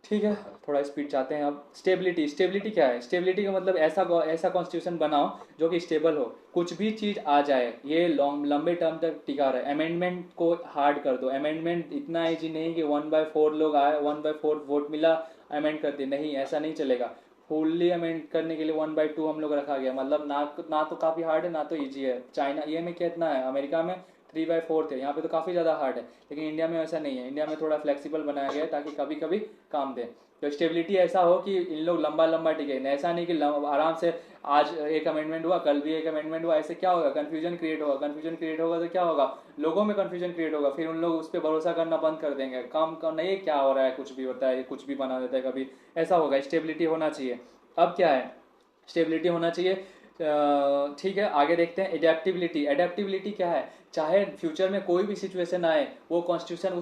ठीक है, थोड़ा स्पीड चाहते हैं अब। स्टेबिलिटी, स्टेबिलिटी क्या है, स्टेबिलिटी का मतलब ऐसा ऐसा कॉन्स्टिट्यूशन बनाओ जो कि स्टेबल हो, कुछ भी चीज आ जाए ये लॉन्ग लंबे टर्म तक टिका रहे। अमेंडमेंट को हार्ड कर दो। अमेंडमेंट इतना ईजी नहीं कि 1/4 लोग आए, 1/4 वोट मिला, अमेंड कर दी, नहीं ऐसा नहीं चलेगा। फुल्ली अमेंड करने के लिए 1/2 हम लोग रखा गया। मतलब ना तो काफी हार्ड है, ना तो ईजी है। चाइना ये में कितना है, अमेरिका में 3/4 थे, यहाँ पे तो काफी ज्यादा हार्ड है। लेकिन इंडिया में ऐसा नहीं है, इंडिया में थोड़ा फ्लेक्सिबल बनाया गया है ताकि कभी कभी काम दे। तो स्टेबिलिटी ऐसा हो कि इन लोग लंबा लंबा टिके, ऐसा नहीं कि आराम से आज एक अमेंडमेंट हुआ, कल भी एक अमेंडमेंट हुआ, ऐसे क्या होगा, कंफ्यूजन क्रिएट होगा। कंफ्यूजन क्रिएट होगा तो क्या होगा, लोगों में कंफ्यूजन क्रिएट होगा, फिर उन लोग उस पर भरोसा करना बंद कर देंगे, काम नहीं क्या हो रहा है, कुछ भी होता है, कुछ भी बना देता है कभी, ऐसा होगा। स्टेबिलिटी होना चाहिए। अब क्या है, स्टेबिलिटी होना चाहिए। ठीक है, आगे देखते हैं। एडेप्टिबिलिटी, एडेप्टिबिलिटी क्या है, चाहे फ्यूचर में कोई भी सिचुएशन आए, वो कॉन्स्टिट्यूशन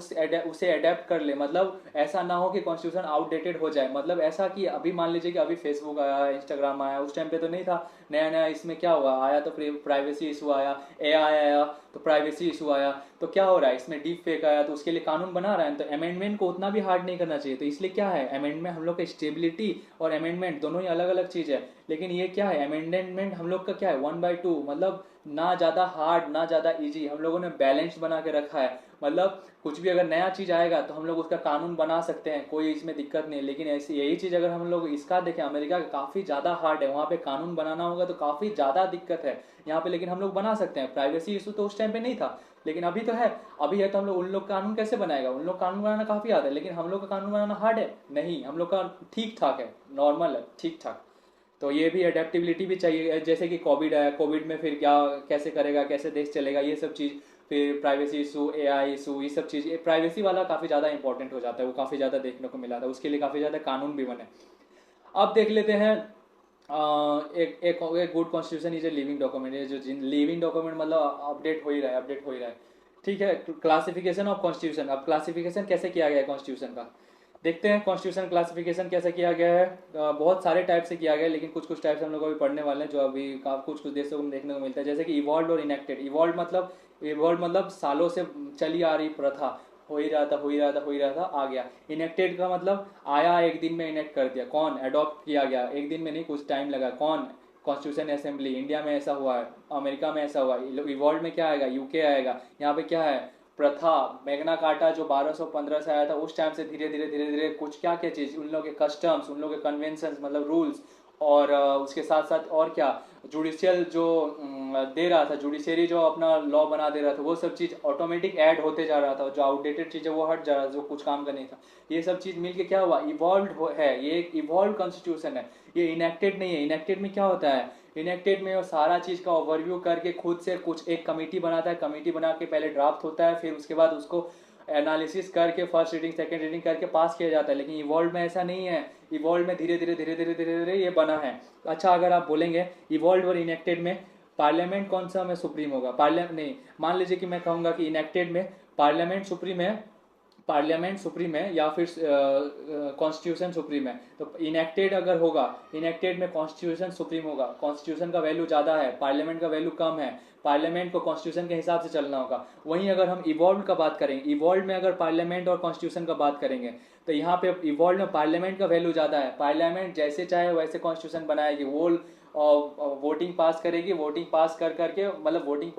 उसे अडेप्ट कर ले। मतलब ऐसा ना हो कि कॉन्स्टिट्यूशन आउटडेटेड हो जाए। मतलब ऐसा कि अभी मान लीजिए कि अभी फेसबुक आया, इंस्टाग्राम आया, उस टाइम पे तो नहीं था, नया नया इसमें क्या हुआ, आया तो प्राइवेसी इशू आया, एआई आया तो प्राइवेसी इशू आया, तो क्या हो रहा है इसमें, डीप फेक आया, तो उसके लिए कानून बना रहा है। तो अमेंडमेंट को उतना भी हार्ड नहीं करना चाहिए। तो इसलिए क्या है, अमेंडमेंट हम लोग का स्टेबिलिटी और अमेंडमेंट दोनों ही अलग अलग चीज है। लेकिन ये क्या है, अमेंडमेंट हम लोग का क्या है, 1/2, मतलब ना ज्यादा हार्ड ना ज्यादा इजी, हम लोगों ने बैलेंस बना के रखा है। मतलब कुछ भी अगर नया चीज आएगा तो हम लोग उसका कानून बना सकते हैं, कोई इसमें दिक्कत नहीं। लेकिन ऐसी यही चीज अगर हम लोग इसका देखें, अमेरिका काफी ज्यादा हार्ड है, वहां पे कानून बनाना होगा तो काफी ज्यादा दिक्कत है। यहाँ पे लेकिन हम लोग बना सकते हैं। प्राइवेसी इशू तो उस टाइम पे नहीं था, लेकिन अभी तो है। अभी है तो हम लोग, उन लोग कानून कैसे बनाएगा, उन लोग कानून बनाना काफी आता है, लेकिन हम लोग का कानून बनाना हार्ड है नहीं, हम लोग का ठीक ठाक है, नॉर्मल है, ठीक ठाक। तो ये भी अडेप्टिबिलिटी भी चाहिए। जैसे कि कोविड आया, कोविड में फिर क्या, कैसे करेगा, कैसे देश चलेगा, ये सब चीज़। फिर प्राइवेसी इशू, एआई इशू, ये सब चीज़, प्राइवेसी वाला काफ़ी ज़्यादा इंपॉर्टेंट हो जाता है, वो काफ़ी ज़्यादा देखने को मिला था, उसके लिए काफ़ी ज़्यादा कानून भी बने। अब देख लेते हैं, एक good constitution is a living document. ये जो लिविंग डॉक्यूमेंट मतलब अपडेट हो ही रहा है, अपडेट हो ही रहा है। ठीक है, क्लासिफिकेशन ऑफ कॉन्स्टिट्यूशन। अब क्लासिफिकेशन कैसे किया गया है कॉन्स्टिट्यूशन का, देखते हैं कॉन्स्टिट्यूशन क्लासिफिकेशन कैसे किया गया है। बहुत सारे टाइप से किया गया है, लेकिन कुछ कुछ टाइप से हम लोग अभी पढ़ने वाले हैं जो अभी कुछ कुछ देशों में देखने को मिलता है, जैसे कि इवॉल्व और इनेक्टेड। इवॉल्व मतलब सालों से चली आ रही प्रथा, हो ही रहा था हो ही रहा था हो ही रहा था, आ गया। इनेक्टेड का मतलब आया एक दिन में इनेक्ट कर दिया, कौन अडॉप्ट किया गया, एक दिन में नहीं, कुछ टाइम लगा, कौन, कॉन्स्टिट्यूशन असेंबली। इंडिया में ऐसा हुआ है, अमेरिका में ऐसा हुआ है। इवॉल्व में क्या आएगा, यूके आएगा। यहाँ पे क्या है, प्रथा, मैग्ना कार्टा जो 1215 से आया था, उस टाइम से धीरे धीरे धीरे धीरे कुछ क्या क्या चीज, उन लोगों के कस्टम्स, उन लोगों के कन्वेंशन मतलब रूल्स, और उसके साथ साथ और क्या, जुडिशियल जो दे रहा था, जुडिशियरी जो अपना लॉ बना दे रहा था, वो सब चीज ऑटोमेटिक ऐड होते जा रहा था, जो आउटडेटेड चीज है वो हट जा रहा था, जो कुछ काम का नहीं था। ये सब चीज मिलके क्या हुआ, इवॉल्व है, ये एक इवॉल्व कॉन्स्टिट्यूशन है। ये इनेक्टेड नहीं है। इनेक्टेड में क्या होता है, इनेक्टेड में वो सारा चीज का ओवरव्यू करके खुद से कुछ एक कमेटी बनाता है, कमेटी बना के पहले ड्राफ्ट होता है, फिर उसके बाद उसको एनालिसिस करके फर्स्ट रीडिंग सेकंड रीडिंग करके पास किया जाता है। लेकिन इवॉल्व में ऐसा नहीं है, इवॉल्व में धीरे धीरे धीरे धीरे धीरे धीरे ये बना है। अच्छा, अगर आप बोलेंगे इवॉल्व और इनेक्टेड में पार्लियामेंट कौन सा में सुप्रीम होगा, पार्लियामेंट नहीं, मान लीजिए कि मैं कहूंगा कि इनेक्टेड में पार्लियामेंट सुप्रीम है, पार्लियामेंट सुप्रीम है या फिर कॉन्स्टिट्यूशन सुप्रीम है, तो इनेक्टेड अगर होगा, इनेक्टेड में कॉन्स्टिट्यूशन सुप्रीम होगा। कॉन्स्टिट्यूशन का वैल्यू ज्यादा है, पार्लियामेंट का वैल्यू कम है, पार्लियामेंट को कॉन्स्टिट्यूशन के हिसाब से चलना होगा। वहीं अगर हम इवॉल्व का बात करेंगे, इवॉल्व में अगर पार्लियामेंट और कॉन्स्टिट्यूशन का बात करेंगे, तो यहाँ पे इवॉल्व में पार्लियामेंट का वैल्यू ज्यादा है, पार्लियामेंट जैसे चाहे वैसे कॉन्स्टिट्यूशन बनाएगी, वो वोटिंग पास करेगी, वोटिंग पास कर करके मतलब वोटिंग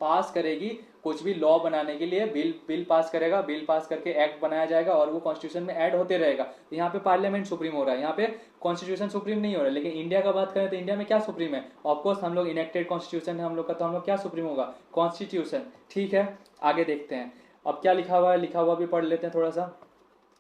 पास करेगी कुछ भी लॉ बनाने के लिए, बिल बिल पास करेगा, बिल पास करके एक्ट बनाया जाएगा और वो कॉन्स्टिट्यूशन में ऐड होते रहेगा। तो यहाँ पे पार्लियामेंट सुप्रीम हो रहा है, यहाँ पे कॉन्स्टिट्यूशन सुप्रीम नहीं हो रहा है। लेकिन इंडिया का बात करें तो इंडिया में क्या सुप्रीम है, ऑफकोर्स हम लोग इनेक्टेड कॉन्स्टिट्यूशन है हम लोग का, तो हम लोग क्या सुप्रीम होगा, कॉन्स्टिट्यूशन। ठीक है, आगे देखते हैं अब क्या लिखा हुआ है, लिखा हुआ भी पढ़ लेते हैं थोड़ा सा।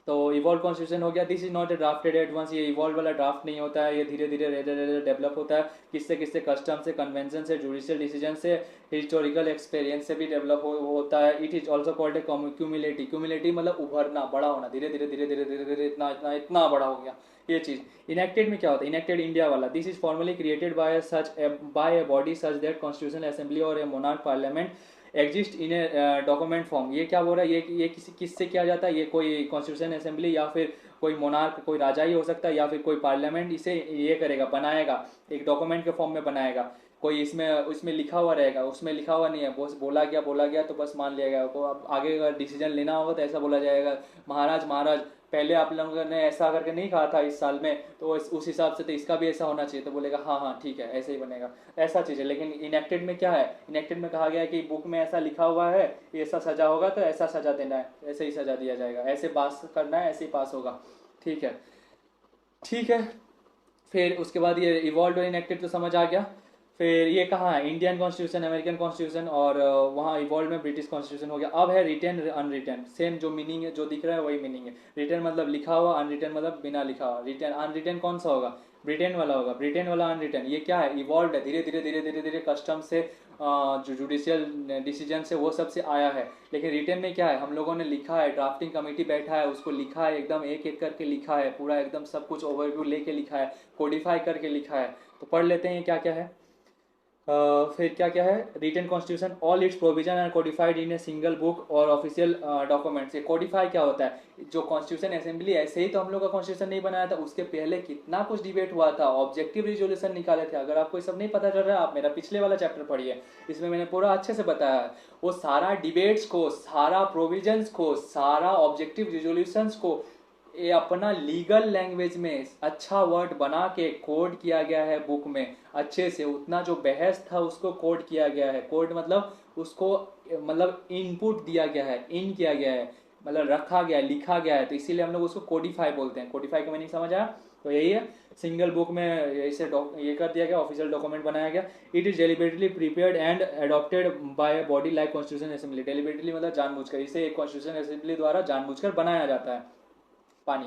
तो इवॉल्व कॉन्स्टिट्यूशन हो गया, this is not a drafted at once, ये इवॉल्व वाला ड्राफ्ट नहीं होता है, ये धीरे धीरे डेवलप होता है। किससे किससे, कस्टम से, कन्वेंशन से, जुडिशियल डिसीजन से, हिस्टोरिकल एक्सपीरियंस से भी डेवलप होता है। It is also called a cumulative, cumulative मतलब उभरना, बड़ा होना, धीरे धीरे धीरे धीरे धीरे धीरे इतना इतना इतना बड़ा हो गया ये चीज। इनेक्टेड में क्या होता है, इनेक्टेड इंडिया वाला, this is formally created by a body such that constitutional assembly और a monarch parliament exist in a document form. ये क्या बोल रहा है, ये किसी किससे किया जाता है, ये कोई कॉन्स्टिट्यूशन असेंबली या फिर कोई मोनार्क, कोई राजा ही हो सकता है, या फिर कोई पार्लियामेंट इसे ये करेगा, बनाएगा, एक डॉक्यूमेंट के फॉर्म में बनाएगा। कोई इसमें उसमें लिखा हुआ रहेगा, उसमें लिखा हुआ नहीं है, बस बोला गया तो बस मान लिया गया। तो अब आगे अगर डिसीजन लेना होगा तो ऐसा बोला जाएगा, महाराज महाराज पहले आप लोगों ने ऐसा करके नहीं कहा था इस साल में, तो उस हिसाब से तो इसका भी ऐसा होना चाहिए, तो बोलेगा हाँ हाँ ठीक है ऐसे ही बनेगा, ऐसा चीज है। लेकिन इनेक्टेड में क्या है, इनेक्टेड में कहा गया है कि बुक में ऐसा लिखा हुआ है, ऐसा सजा होगा तो ऐसा सजा देना है, ऐसे ही सजा दिया जाएगा, ऐसे पास करना है, ऐसे ही पास होगा। ठीक है, ठीक है। फिर उसके बाद ये इवॉल्व और इनेक्टेड तो समझ आ गया। फिर ये कहाँ है, इंडियन कॉन्स्टिट्यूशन, अमेरिकन कॉन्स्टिट्यूशन, और वहाँ इवॉल्व में ब्रिटिश कॉन्स्टिट्यूशन हो गया। अब है रिटन अनरिटन, सेम जो मीनिंग है, जो दिख रहा है वही मीनिंग है। रिटन मतलब लिखा हुआ, अनरिटन मतलब बिना लिखा हुआ। रिटन अनरिटन कौन सा होगा, ब्रिटेन वाला होगा, ब्रिटेन वाला अनरिटन। ये क्या है, इवॉल्व है, धीरे धीरे धीरे धीरे धीरे कस्टम से, जो जुडिशियल डिसीजन से, वो सब से आया है। लेकिन रिटन में क्या है, हम लोगों ने लिखा है, ड्राफ्टिंग कमेटी बैठा है, उसको लिखा है, एकदम एक एक करके लिखा है, पूरा एकदम सब कुछ ओवरव्यू लेके लिखा है, कोडिफाई करके लिखा है। तो पढ़ लेते हैं क्या क्या है। फिर क्या क्या है, written constitution, all its provision are codified in a single book और ऑफिशियल डॉक्यूमेंट्स। ये कोडिफाई क्या होता है, जो कॉन्स्टिट्यूशन असेंबली ऐसे ही तो हम लोग का कॉन्स्टिट्यूशन नहीं बनाया था, उसके पहले कितना कुछ डिबेट हुआ था, ऑब्जेक्टिव रिजोल्यूशन निकाले थे। अगर आपको ये सब नहीं पता चल रहा है, आप मेरा पिछले वाला चैप्टर पढ़िए, इसमें मैंने पूरा अच्छे से बताया है। वो सारा डिबेट्स को, सारा प्रोविजंस को, सारा ऑब्जेक्टिव रिजोल्यूशंस को ये अपना लीगल लैंग्वेज में अच्छा वर्ड बना के कोड किया गया है बुक में, अच्छे से। उतना जो बहस था उसको कोड किया गया है, कोड मतलब उसको मतलब इनपुट दिया गया है, इन किया गया है, मतलब रखा गया है, लिखा गया है, तो इसीलिए हम लोग उसको कोडिफाई बोलते हैं। कोडिफाई का मीनिंग समझ आया, तो यही है, सिंगल बुक में इसे ये कर दिया गया, ऑफिशियल डॉक्यूमेंट बनाया गया। It is deliberately prepared and adopted by body like constitution assembly. Deliberately मतलब जानबूझकर, इसे एक कॉन्स्टिट्यूशन असेंबली द्वारा जानबूझकर बनाया जाता है। पानी,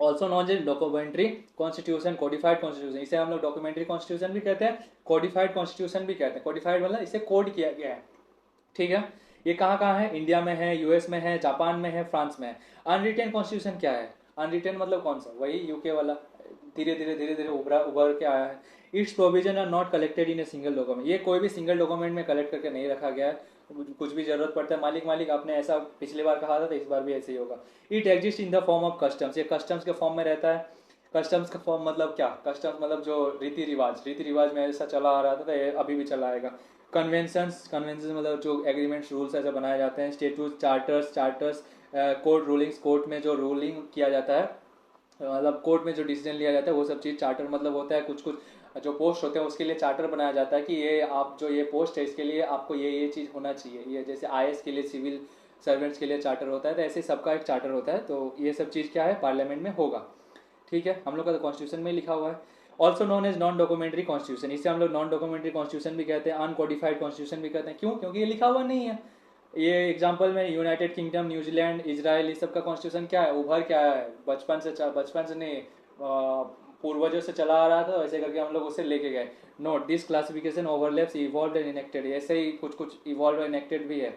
also known as documentary constitution, codified constitution. इसे हम लोग डॉक्यूमेंट्री कॉन्स्टिट्यूशन भी कहते हैं, कोडिफाइड कॉन्स्टिट्यूशन भी कहते हैं। कोडिफाइड मतलब इसे कोड किया गया है। ठीक है, ये कहाँ कहाँ है, इंडिया में है, यूएस में है, जापान में है, फ्रांस में है। अनरिटन कॉन्स्टिट्यूशन क्या है, अनरिटन मतलब कौन सा, वही यूके वाला, धीरे धीरे उभर के आया है। Its provision are not collected in a single document, ये कोई भी सिंगल डॉक्यूमेंट में कलेक्ट करके नहीं रखा गया है। कुछ भी जरूरत पड़ता है, मालिक मालिक आपने ऐसा पिछली बार कहा था तो इस बार भी ऐसे ही होगा। It exist in the form of customs, ये कस्टम्स के फॉर्म में रहता है। कस्टम्स का फॉर्म मतलब क्या, कस्टम्स मतलब जो रीति रिवाज में ऐसा चला आ रहा था तो ये अभी भी चला आएगा। कन्वेंशंस, कन्वेंशन मतलब जो एग्रीमेंट्स रूल्स ऐसे बनाए जाते हैं। Statute, charters, court rulings, court में जो रूलिंग किया जाता है, मतलब कोर्ट में जो डिसीजन लिया जाता है वो सब चीज़। चार्टर मतलब होता है कुछ कुछ जो पोस्ट होते हैं उसके लिए चार्टर बनाया जाता है कि ये आप जो ये पोस्ट है इसके लिए आपको ये चीज़ होना चाहिए। ये जैसे आईएएस के लिए, सिविल सर्वेंट्स के लिए चार्टर होता है, तो ऐसे सबका एक चार्टर होता है। तो ये सब चीज़ क्या है, पार्लियामेंट में होगा। ठीक है, हम लोग का तो कॉन्स्टिट्यूशन में लिखा हुआ है। Also known as non documentary constitution, इसे हम लोग नॉन डॉक्यूमेंट्री कॉन्स्टिट्यूशन भी कहते हैं, अनकोडिफाइड कॉन्स्टिट्यूशन भी कहते हैं। क्यों? क्योंकि ये लिखा हुआ नहीं है। ये एग्जांपल में यूनाइटेड किंगडम, न्यूजीलैंड, इजराइल, इस सब का कॉन्स्टिट्यूशन क्या है, उभर क्या है, बचपन से नहीं, पूर्वजों से चला आ रहा था, वैसे करके हम लोग उसे लेके गए। Note this classification overlaps, evolve and enacted, ऐसे ही कुछ कुछ इवॉल्व और इनेक्टेड भी है,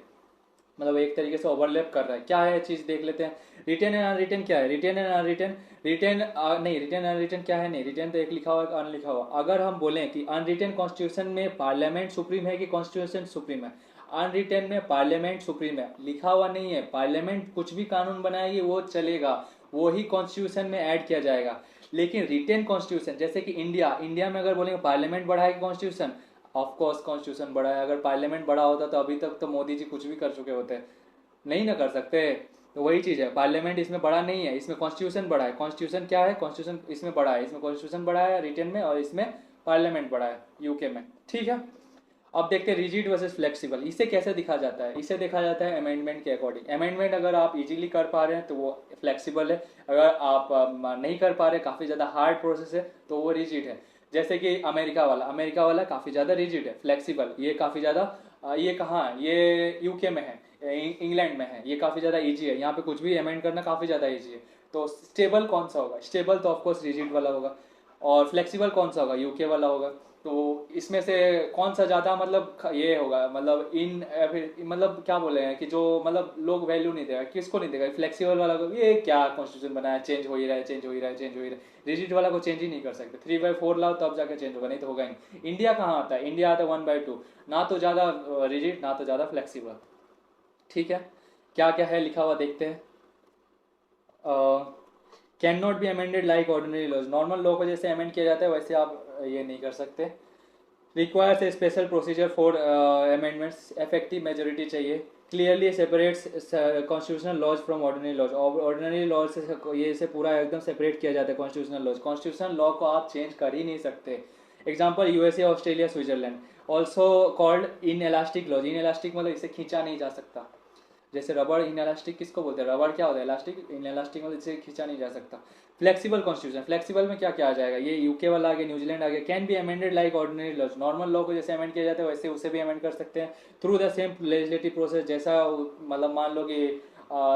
मतलब एक तरीके से ओवरलैप कर रहा है। क्या है चीज देख लेते हैं। रिटेन एंड अनरिटेन क्या है, रिटेन एंड अनरिटेन, रिटेन नहीं, रिटेन अनरिटेन क्या है, नहीं रिटेन तो एक लिखा हुआ है, अनलिखा हुआ। अगर हम बोलें कि अनरिटेन कॉन्स्टिट्यूशन में पार्लियामेंट सुप्रीम है कि कॉन्स्टिट्यूशन सुप्रीम है, अनरिटेन में पार्लियामेंट सुप्रीम है, लिखा हुआ नहीं है। पार्लियामेंट कुछ भी कानून बनाएगी वो चलेगा, वो ही कॉन्स्टिट्यूशन में ऐड किया जाएगा। लेकिन रिटेन कॉन्स्टिट्यूशन, जैसे कि इंडिया में अगर बोलेंगे पार्लियामेंट बढ़ाएगी कॉन्स्टिट्यूशन, ऑफकोर्स कॉन्स्टिट्यूशन बड़ा है। अगर पार्लियामेंट बड़ा होता तो अभी तक तो मोदी जी कुछ भी कर चुके होते, नहीं ना कर सकते। तो वही चीज है, पार्लियामेंट इसमें बड़ा नहीं है, इसमें कॉन्स्टिट्यूशन बड़ा है। कॉन्स्टिट्यूशन क्या है, कॉन्स्टिट्यूशन इसमें बड़ा है, इसमें कॉन्स्टिट्यूशन बड़ा है रिटेन में, और इसमें पार्लियामेंट बड़ा है यूके में। ठीक है, अब देखते हैं रिजिड वर्सेस फ्लेक्सिबल, इसे कैसे दिखा जाता है। इसे देखा जाता है अमेंडमेंट के अकॉर्डिंग। अमेंडमेंट अगर आप इजीली कर पा रहे हैं तो वो फ्लेक्सिबल है, अगर आप नहीं कर पा रहे, काफी ज्यादा हार्ड प्रोसेस है, तो वो रिजिड है। जैसे कि अमेरिका वाला काफी ज्यादा रिजिड है। फ्लेक्सिबल ये काफी ज्यादा ये कहाँ है, ये यूके में है, इंग्लैंड में है, ये काफी ज्यादा इजी है, यहाँ पे कुछ भी अमेंड करना काफी ज्यादा इजी है। तो स्टेबल कौन सा होगा, स्टेबल तो ऑफकोर्स रिजिड वाला होगा, और फ्लेक्सिबल कौन सा होगा, यूके वाला होगा। तो इसमें से कौन सा ज्यादा मतलब ये होगा, मतलब मतलब क्या बोले हैं कि जो मतलब लोग वैल्यू नहीं देगा, किसको नहीं देगा, फ्लेक्सिबल वाला को, ये क्या कॉन्स्टिट्यूशन बनाया, चेंज हो ही रहा है, चेंज हो ही रहा है, चेंज हो ही रहा है। रिजिड वाला को चेंज ही नहीं कर सकते, 3/4 लाओ तब जाके चेंज होगा, नहीं तो होगा ही नहीं। इंडिया कहाँ आता है, इंडिया आता है 1/2, ना तो ज्यादा रिजिड ना तो ज्यादा फ्लेक्सिबल। ठीक है, क्या क्या है लिखा हुआ देखते हैं। Can not be amended like ordinary laws, normal law को जैसे अमेंड किया जाता है वैसे आप ये नहीं कर सकते। Requires a special procedure for amendments, effective majority चाहिए। Clearly separates constitutional laws from ordinary laws, ordinary laws से ये से पूरा एकदम सेपरेट किया जाता है कॉन्स्टिट्यूशनल लॉज। कॉन्स्टिट्यूशनल लॉ को आप चेंज कर ही नहीं सकते। Example USA, Australia, Switzerland. Also called inelastic laws, inelastic मतलब इसे खींचा नहीं जा सकता। जैसे रबड़ इन इलास्टिक किसको बोलते हैं, रबड़ क्या होता है, इलास्टिक, इन इलास्टिक मतलब इसे खींचा नहीं जा सकता। फ्लेक्सिबल कॉन्स्टिट्यूशन, फ्लेक्सिबल में क्या क्या आ जाएगा, ये यूके वाला आ गया, न्यूजीलैंड आ गया। Can be amended like ordinary laws, normal law को जैसे अमेंड किया जाता है वैसे उसे भी अमेंड कर सकते हैं through the same legislative process. जैसा मतलब मान लो कि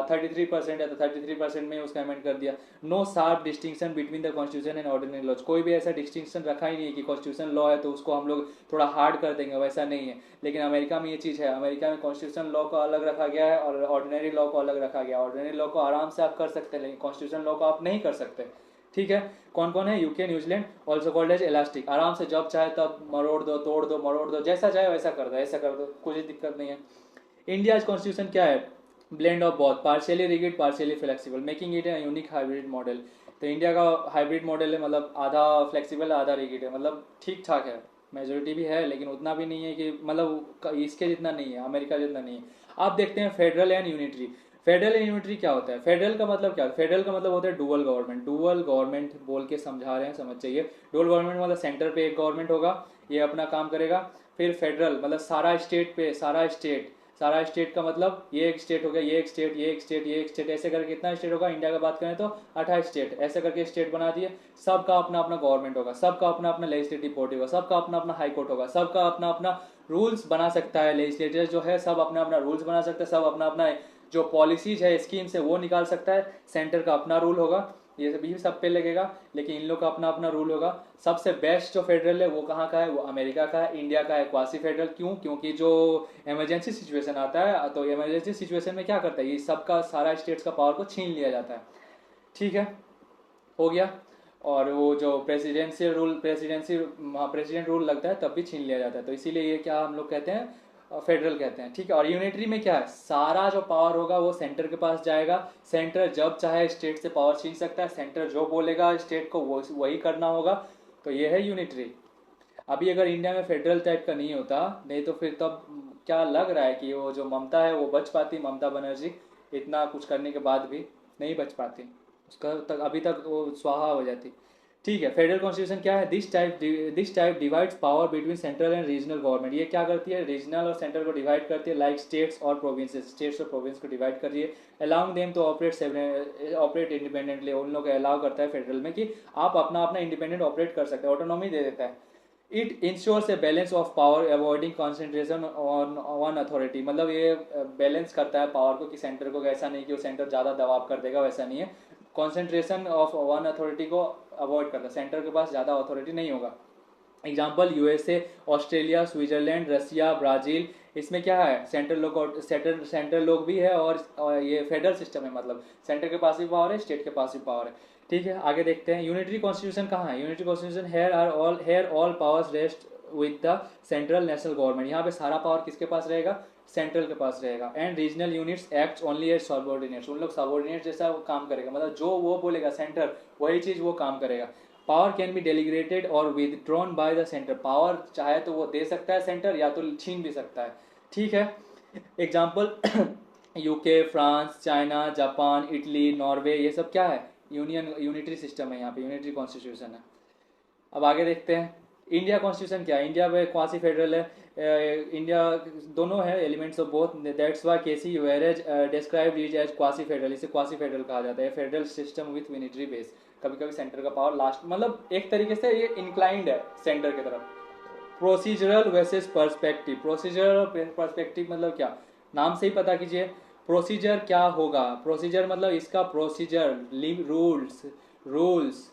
33% है तो 33% में उसका अमेंड कर दिया। No sharp distinction between the constitution and ordinary laws, कोई भी ऐसा डिस्टिंक्शन रखा ही नहीं है कि कॉन्स्टिट्यूशन लॉ है तो उसको हम लोग थोड़ा हार्ड कर देंगे, वैसा नहीं है। लेकिन अमेरिका में ये चीज़ है, अमेरिका में कॉन्स्टिट्यूशन लॉ को अलग रखा गया है और ऑर्डिनरी लॉ को अलग रखा गया है। ऑर्डिनरी लॉ को आराम से आप कर सकते हैं, लेकिन कॉन्स्टिट्यूशन लॉ को आप नहीं कर सकते। ठीक है, कौन कौन है, UK, New Zealand, also called as elastic, आराम से जब चाहे तब मरोड़ दो, तोड़ दो, मरोड़ दो, जैसा चाहे वैसा कर दो, ऐसा कर दो, कोई दिक्कत नहीं है। इंडिया कॉन्स्टिट्यूशन क्या है, blend of both, partially rigid, partially flexible, making it a unique hybrid model. तो इंडिया का हाइब्रिड मॉडल है, मतलब आधा फ्लेक्सिबल है आधा रिगिड है, मतलब ठीक ठाक है। मेजोरिटी भी है लेकिन उतना भी नहीं है कि मतलब इसके जितना नहीं है, अमेरिका जितना नहीं है। आप देखते हैं federal and unitary. Federal and unitary क्या होता है, फेडरल का मतलब क्या, फेडरल का मतलब होता है डुअल गवर्नमेंट। डुअल गवर्नमेंट बोल के समझा रहे हैं, समझ चाहिए। डुअल गवर्नमेंट मतलब सेंटर पे एक गवर्नमेंट होगा, ये अपना काम करेगा। फिर फेडरल मतलब सारा स्टेट पे, सारा स्टेट का मतलब ये एक स्टेट हो गया, ये एक स्टेट, ये एक स्टेट, ये एक स्टेट, ऐसे करके कितना स्टेट होगा, इंडिया का बात करें तो 28 स्टेट, ऐसे करके स्टेट बना दिए। सबका अपना अपना गवर्नमेंट होगा, सबका अपना अपना लेजिस्लेटिव बॉडी होगा, सबका अपना अपना हाई कोर्ट होगा, सबका अपना अपना रूल्स बना सकता है। लेजिस्लेटर जो है सब अपना अपना रूल्स बना सकता है, सब अपना अपना जो पॉलिसीज है, स्कीम्स है वो निकाल सकता है। सेंटर का अपना रूल होगा, ये भी सब पे लगेगा, लेकिन इन लोग का अपना अपना रूल होगा। सबसे बेस्ट जो फेडरल है वो कहाँ का है, वो अमेरिका का है। इंडिया का है क्वासी फेडरल, क्यों, क्योंकि जो इमरजेंसी सिचुएशन आता है तो इमरजेंसी सिचुएशन में क्या करता है, ये सबका सारा स्टेट्स का पावर को छीन लिया जाता है। ठीक है, हो गया। और वो जो प्रेसिडेंट रूल लगता है तब भी छीन लिया जाता है। तो इसीलिए ये क्या हम लोग कहते हैं, फेडरल कहते हैं, ठीक है। और यूनिटरी में क्या है, सारा जो पावर होगा वो सेंटर के पास जाएगा। सेंटर जब चाहे स्टेट से पावर छीन सकता है, सेंटर जो बोलेगा स्टेट को वो वही करना होगा। तो ये है यूनिटरी। अभी अगर इंडिया में फेडरल टाइप का नहीं होता, नहीं तो फिर तब क्या लग रहा है कि वो जो ममता है वो बच पाती, ममता बनर्जी इतना कुछ करने के बाद भी नहीं बच पाती, उसका तक अभी तक वो स्वाहा हो जाती। ठीक है, फेडरल कॉन्स्टिट्यूशन क्या है, this type divides power between central and regional government. ये क्या करती है, रीजनल और सेंट्रल को डिवाइड करती है, लाइक स्टेट्स और प्रोविंसेस, स्टेट्स और प्रोविंस को डिवाइड कर रही है। Allowing them to operate independently, उन लोग को अलाउ करता है फेडरल में कि आप अपना अपना इंडिपेंडेंट ऑपरेट कर सकते हैं, ऑटोनॉमी दे देता है। It ensures a balance of power avoiding concentration on one authority, मतलब ये बैलेंस करता है पावर को कि सेंटर को, ऐसा नहीं कि वो सेंटर ज़्यादा दबाव कर देगा, वैसा नहीं है। कॉन्सेंट्रेशन ऑफ वन अथॉरिटी को अवॉइड करता है, सेंटर के पास ज़्यादा अथॉरिटी नहीं होगा। एग्जाम्पल यूएसए, ऑस्ट्रेलिया, स्विट्जरलैंड, रसिया, ब्राजील। इसमें क्या है, सेंट्रल लोग भी है और ये फेडरल सिस्टम है, मतलब सेंटर के पास भी पावर है, स्टेट के पास भी पावर है। ठीक है, आगे देखते हैं यूनिटरी कॉन्स्टिट्यूशन कहाँ है। Unitary constitution here all powers rest with the central national government. यहाँ पे सारा पावर किसके पास रहेगा, सेंट्रल के पास रहेगा। And regional units act only as subordinates, उन लोग सबऑर्डिनेट जैसा काम करेगा, मतलब जो वो बोलेगा सेंटर वही चीज वो काम करेगा। पावर कैन बी डेलीगेटेड और withdrawn by the centre, power चाहे तो वो दे सकता है सेंटर, या तो छीन भी सकता है। ठीक है, example UK, France, China, Japan, Italy, Norway, ये सब क्या है, यूनिटरी सिस्टम है, यहाँ पे यूनिटरी कॉन्स्टिट्यूशन है। अब आगे देखते हैं इंडिया कॉन्स्टिट्यूशन क्या है। इंडिया में क्वासी फेडरल है, इंडिया दोनों है, elements of both, that's why K C Wheare described it as quasi federal, इसे क्वासी फेडरल कहा जाता है, federal system with unitary base. कभी कभी सेंटर का पावर लास्ट, मतलब एक तरीके से ये इंक्लाइंड है सेंटर की तरफ। प्रोसीजरल वर्सेस पर्सपेक्टिव, प्रोसीजरल और पर्सपेक्टिव मतलब क्या, नाम से ही पता कीजिए। प्रोसीजर क्या होगा, प्रोसीजर मतलब इसका प्रोसीजर, रूल्स रूल्स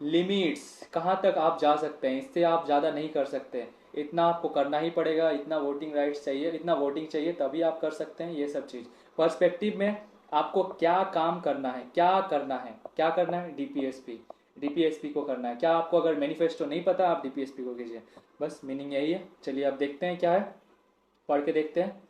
लिमिट्स, कहाँ तक आप जा सकते हैं, इससे आप ज़्यादा नहीं कर सकते, इतना आपको करना ही पड़ेगा, इतना वोटिंग राइट्स चाहिए, इतना वोटिंग चाहिए तभी आप कर सकते हैं, ये सब चीज़। पर्सपेक्टिव में आपको क्या काम करना है, क्या करना है, क्या करना है, डीपीएसपी, डीपीएसपी को करना है। क्या आपको अगर मैनिफेस्टो नहीं पता आप डीपीएसपी को कीजिए, बस मीनिंग यही है। चलिए अब देखते हैं क्या है, पढ़ के देखते हैं।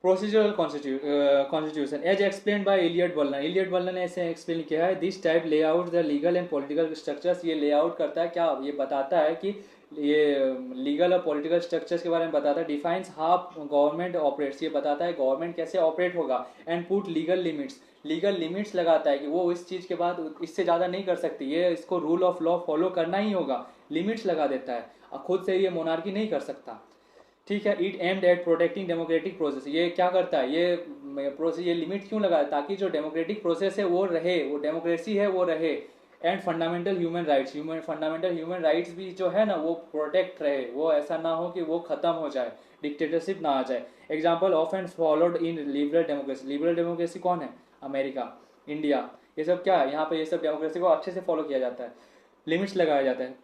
Procedural constitution as explain by Elliot Bulmer, Elliot Bulmer ने ऐसे एक्सप्लेन किया है, this type layout the legal and political structures, ये लेआउट करता है क्या, ये बताता है कि ये लीगल और पॉलिटिकल स्ट्रक्चर्स के बारे में बताता है। डिफाइंस हाउ गवर्नमेंट ऑपरेट्स, ये बताता है गवर्नमेंट कैसे ऑपरेट होगा। And put legal limits, legal limits लगाता है कि वो इस चीज के बाद इससे ज्यादा नहीं कर सकती, ये इसको रूल ऑफ लॉ फॉलो करना ही होगा, लिमिट्स लगा देता है, और खुद से ये मोनार्की नहीं कर सकता। ठीक है, it aimed at protecting democratic process, ये क्या करता है, ये प्रोसेस, ये लिमिट क्यों लगा है, ताकि जो डेमोक्रेटिक प्रोसेस है वो रहे, वो डेमोक्रेसी है वो रहे। And fundamental human rights, fundamental human rights भी जो है ना वो प्रोटेक्ट रहे, वो ऐसा ना हो कि वो खत्म हो जाए, डिक्टेटरशिप ना आ जाए। Example of and followed in liberal democracy, liberal democracy कौन है, अमेरिका, इंडिया, ये सब क्या है, यहाँ पे ये सब डेमोक्रेसी को अच्छे से फॉलो किया जाता है। लिमिट्स लगाया जाता है।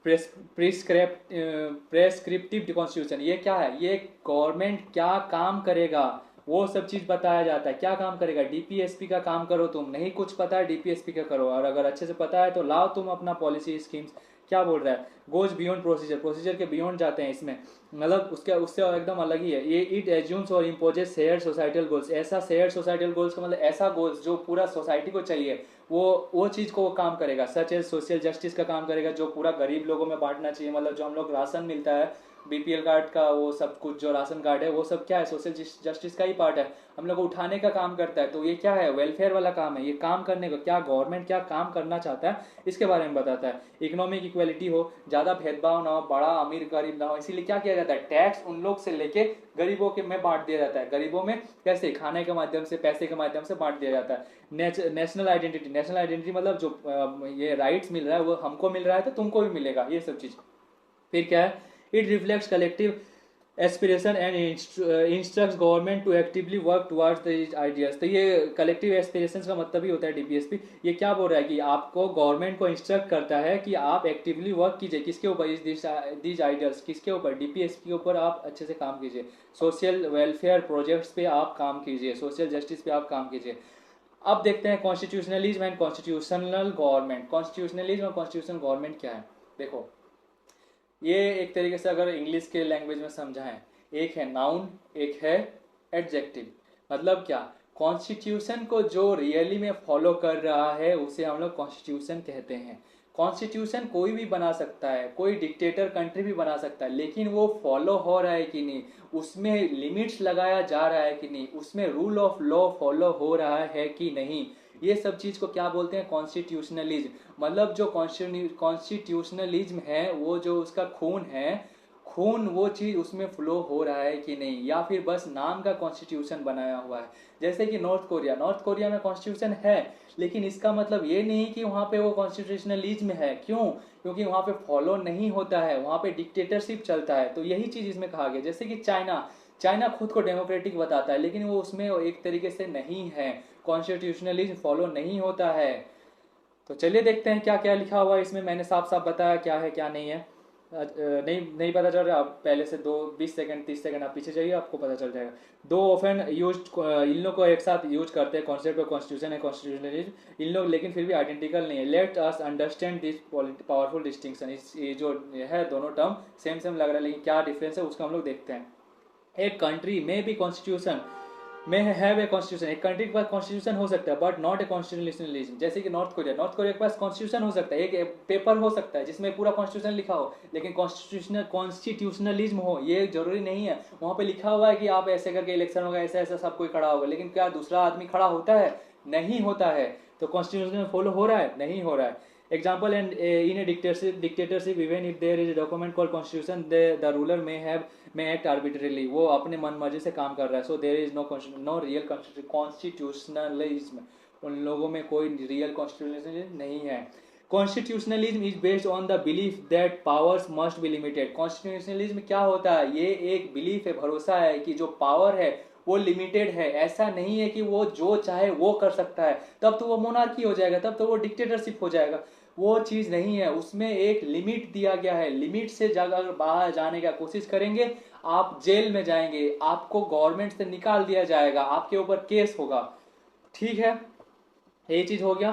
प्रेस्क्रिप्टिव कॉन्स्टिट्यूशन, ये क्या है, ये गवर्नमेंट क्या काम करेगा वो सब चीज बताया जाता है, क्या काम करेगा, डीपीएसपी का काम करो, तुम नहीं कुछ पता है डीपीएसपी का करो, और अगर अच्छे से पता है तो लाओ तुम अपना पॉलिसी स्कीम्स। क्या बोल रहा है, गोज बियॉन्ड प्रोसीजर, प्रोसीजर के बियॉन्ड जाते हैं इसमें, मतलब उसके उससे एकदम अलग ही है ये। इट एज्यूम्स और इम्पोजेस शेयर्ड सोसाइटल गोल्स, ऐसा शेयर्ड सोसाइटल गोल्स का मतलब ऐसा गोल्स जो पूरा सोसाइटी को चाहिए, वो चीज को वो काम करेगा। सच एज सोशल जस्टिस का काम करेगा, जो पूरा गरीब लोगों में बांटना चाहिए, मतलब जो हम लोग राशन मिलता है, बीपीएल कार्ड का वो सब कुछ जो राशन कार्ड है वो सब क्या है, सोशल जस्टिस का ही पार्ट है, हम लोग को उठाने का काम करता है। तो ये क्या है, वेलफेयर वाला काम है, ये काम करने को क्या गवर्नमेंट क्या काम करना चाहता है इसके बारे में बताता है। इकोनॉमिक इक्वलिटी हो, ज्यादा भेदभाव ना हो, बड़ा अमीर गरीब ना हो, इसीलिए क्या किया जाता है, टैक्स उन लोग से लेके गरीबों के में बांट दिया जाता है। गरीबों में कैसे, खाने के माध्यम से, पैसे के माध्यम से बांट दिया जाता है। नेशनल आइडेंटिटी, नेशनल आइडेंटिटी मतलब जो ये राइट्स मिल रहा है वो हमको मिल रहा है तो तुमको भी मिलेगा, ये सब चीज। फिर क्या है, it reflects collective aspiration and instructs government to actively work towards these ideas. तो ये कलेक्टिव एस्पिरेशंस का मतलब ही होता है डीपीएसपी। ये क्या बोल रहा है कि आपको गवर्नमेंट को इंस्ट्रक्ट करता है कि आप एक्टिवली वर्क कीजिए, किसके ऊपर, दीज आइडियाज, किसके ऊपर, डीपीएसपी के ऊपर आप अच्छे से काम कीजिए, सोशल वेलफेयर प्रोजेक्ट्स पे आप काम कीजिए, सोशल जस्टिस पे आप काम कीजिए। अब देखते हैं constitutionalism and constitutional government. Constitutionalism और कॉन्स्टिट्यूशनल गवर्नमेंट क्या है? देखो, ये एक तरीके से अगर इंग्लिश के लैंग्वेज में समझाएं, एक है नाउन, एक है एडजेक्टिव। मतलब क्या? कॉन्स्टिट्यूशन को जो रियली में फॉलो कर रहा है उसे हम लोग कॉन्स्टिट्यूशन कहते हैं। कॉन्स्टिट्यूशन कोई भी बना सकता है, कोई डिक्टेटर कंट्री भी बना सकता है, लेकिन वो फॉलो हो रहा है कि नहीं, उसमें लिमिट्स लगाया जा रहा है कि नहीं, उसमें रूल ऑफ लॉ फॉलो हो रहा है कि नहीं, ये सब चीज को क्या बोलते हैं? कॉन्स्टिट्यूशनलिज्म। मतलब जो कॉन्स्टिट्यूशनलिज्म है, वो जो उसका खून है, खून वो चीज उसमें फ्लो हो रहा है कि नहीं, या फिर बस नाम का कॉन्स्टिट्यूशन बनाया हुआ है। जैसे कि नॉर्थ कोरिया, नॉर्थ कोरिया में कॉन्स्टिट्यूशन है, लेकिन इसका मतलब ये नहीं कि वहां पे वो कॉन्स्टिट्यूशनलिज्म है। क्यों? क्योंकि वहां पे फॉलो नहीं होता है, वहां पे डिक्टेटरशिप चलता है। तो यही चीज इसमें कहा गया। जैसे कि चाइना, चाइना खुद को डेमोक्रेटिक बताता है, लेकिन वो उसमें एक तरीके से नहीं है, कॉन्स्टिट्यूशनलिज्म फॉलो नहीं होता है। तो चलिए देखते हैं क्या क्या लिखा हुआ है इसमें। मैंने साफ साफ बताया क्या है क्या नहीं है। नहीं नहीं पता चल रहा, आप पहले से 20 सेकंड 30 सेकंड आप पीछे जाइए, आपको पता चल जाएगा। दो ऑफन यूज, इन लोग को एक साथ यूज करते हैं कॉन्सेप्ट ऑफ कॉन्स्टिट्यूशन है कॉन्स्टिट्यूशनलिज्म, इन लोग, लेकिन फिर भी आइडेंटिकल नहीं है। Let us understand this powerful distinction. ये जो है दोनों टर्म सेम सेम लग रहा है, लेकिन क्या डिफरेंस है उसको हम लोग देखते हैं। एक कंट्री में भी कॉन्स्टिट्यूशन में हैव ए कॉन्स्टिट्यूशन, एक कंट्री के पास कॉन्स्टिट्यूशन हो सकता है बट नॉट ए कॉन्स्टिट्यूशनलिज्म। जैसे कि नॉर्थ कोरिया, नॉर्थ कोरिया के पास कॉन्स्टिट्यूशन हो सकता है, एक पेपर हो सकता है जिसमें पूरा कॉन्स्टिट्यूशन लिखा हो, लेकिन कॉन्स्टिट्यूशनलिज्म हो ये जरूरी नहीं है। वहां पे लिखा हुआ है कि आप ऐसे करके इलेक्शन होगा, ऐसा ऐसा सब कोई खड़ा होगा, लेकिन क्या दूसरा आदमी खड़ा होता है? नहीं होता है। तो कॉन्स्टिट्यूशन फॉलो हो रहा है? नहीं हो रहा है। Example, and in a dictatorship, even if there is a document called constitution, the ruler may act arbitrarily. वो अपने मन मर्जी से काम कर रहा है। So there is no real constitutionalism. उन लोगों में कोई रियल कॉन्स्टिट्यूशनलिज्म नहीं है। Constitutionalism is based on the belief that powers must be limited. Constitutionalism क्या होता है? ये एक बिलीफ है, भरोसा है कि जो पावर है वो लिमिटेड है। ऐसा नहीं है कि वो जो चाहे वो कर सकता है, तब तो वो मोनार्की हो जाएगा, तब तो वो डिक्टेटरशिप हो जाएगा। वो चीज नहीं है, उसमें एक लिमिट दिया गया है। लिमिट से अगर बाहर जाने का कोशिश करेंगे, आप जेल में जाएंगे, आपको गवर्नमेंट से निकाल दिया जाएगा, आपके ऊपर केस होगा। ठीक है, ये चीज हो गया।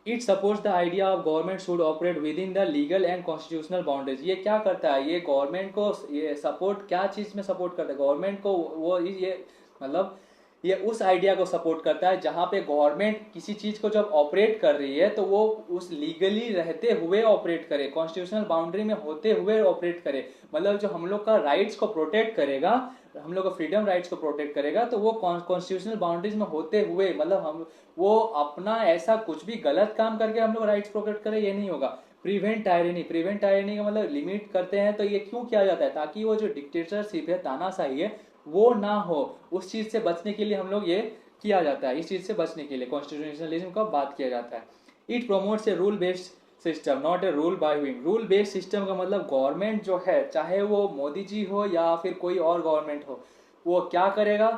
It supports the idea of government should operate with in the legal and constitutional boundaries. ये क्या करता है? ये गवर्नमेंट को, ये सपोर्ट क्या चीज में सपोर्ट करता है गवर्नमेंट को? वो ये मतलब ये उस आइडिया को सपोर्ट करता है जहां पे गवर्नमेंट किसी चीज को जब ऑपरेट कर रही है तो वो उस लीगली रहते हुए ऑपरेट करे, कॉन्स्टिट्यूशनल बाउंड्री में होते हुए ऑपरेट करे। मतलब जो हम लोग का राइट्स को प्रोटेक्ट करेगा, हम लोग का फ्रीडम राइट्स को प्रोटेक्ट करेगा, तो वो कॉन्स्टिट्यूशनल बाउंड्रीज में होते हुए, मतलब हम वो अपना ऐसा कुछ भी गलत काम करके हम लोग राइट्स प्रोटेक्ट करें, ये नहीं होगा। प्रिवेंट टायरनी, प्रिवेंट टायरनी का मतलब लिमिट करते हैं। तो ये क्यों किया जाता है? ताकि वो जो डिक्टेटरशिप है, तानाशाही है, वो ना हो। उस चीज से बचने के लिए हम लोग ये किया जाता है, इस चीज से बचने के लिए कॉन्स्टिट्यूशनलिज्म का बात किया जाता है। It promotes a rule based system not a rule by wing. Rule based system का मतलब गवर्नमेंट जो है, चाहे वो मोदी जी हो या फिर कोई और गवर्नमेंट हो, वो क्या करेगा?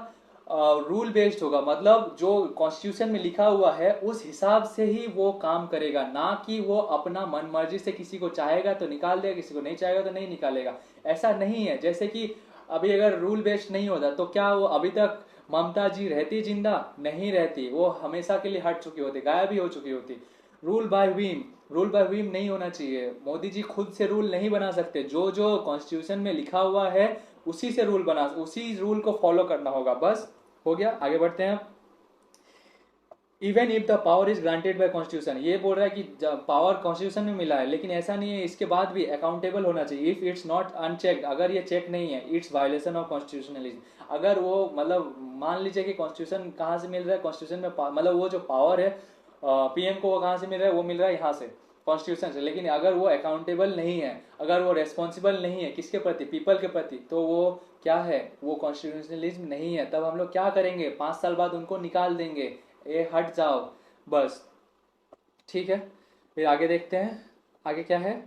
रूल बेस्ड होगा। मतलब जो कॉन्स्टिट्यूशन में लिखा हुआ है उस हिसाब से ही वो काम करेगा, ना कि वो अपना मन मर्जी से किसी को चाहेगा तो निकाल देगा, किसी को नहीं चाहेगा तो नहीं निकालेगा। ऐसा नहीं है। जैसे कि अभी अगर रूल बेस्ड नहीं होता तो क्या वो अभी तक ममता जी रहती जिंदा? नहीं रहती, वो हमेशा के लिए हट चुकी होती, गायब ही हो चुकी होती। रूल बाय व्हीम, रूल बाय व्हीम नहीं होना चाहिए। मोदी जी खुद से रूल नहीं बना सकते, जो जो कॉन्स्टिट्यूशन में लिखा हुआ है उसी से रूल बना, उसी रूल को फॉलो करना होगा। बस हो गया, आगे बढ़ते हैं। Even if the power is granted by constitution, ये बोल रहा है कि पावर कॉन्स्टिट्यूशन में मिला है, लेकिन ऐसा नहीं है, इसके बाद भी अकाउंटेबल होना चाहिए। इफ इट्स नॉट अनचेक्ड, अगर ये चेक नहीं है, इट्स वायलेशन ऑफ कॉन्स्टिट्यूशनलिज्म। अगर वो मतलब मान लीजिए कि कॉन्स्टिट्यूशन कहाँ से मिल रहा है, कॉन्स्टिट्यूशन में मतलब वो जो पावर है पीएम को, वो कहाँ से मिल रहा है? वो मिल रहा है यहाँ से, कॉन्स्टिट्यूशन से। लेकिन अगर वो अकाउंटेबल नहीं है, अगर वो रेस्पॉन्सिबल नहीं है किसके प्रति? पीपल के प्रति, तो वो क्या है? वो कॉन्स्टिट्यूशनलिज्म नहीं है। तब हम लोग क्या करेंगे? 5 साल बाद उनको निकाल देंगे, ए हट जाओ, बस। ठीक है, फिर आगे देखते हैं, आगे क्या है।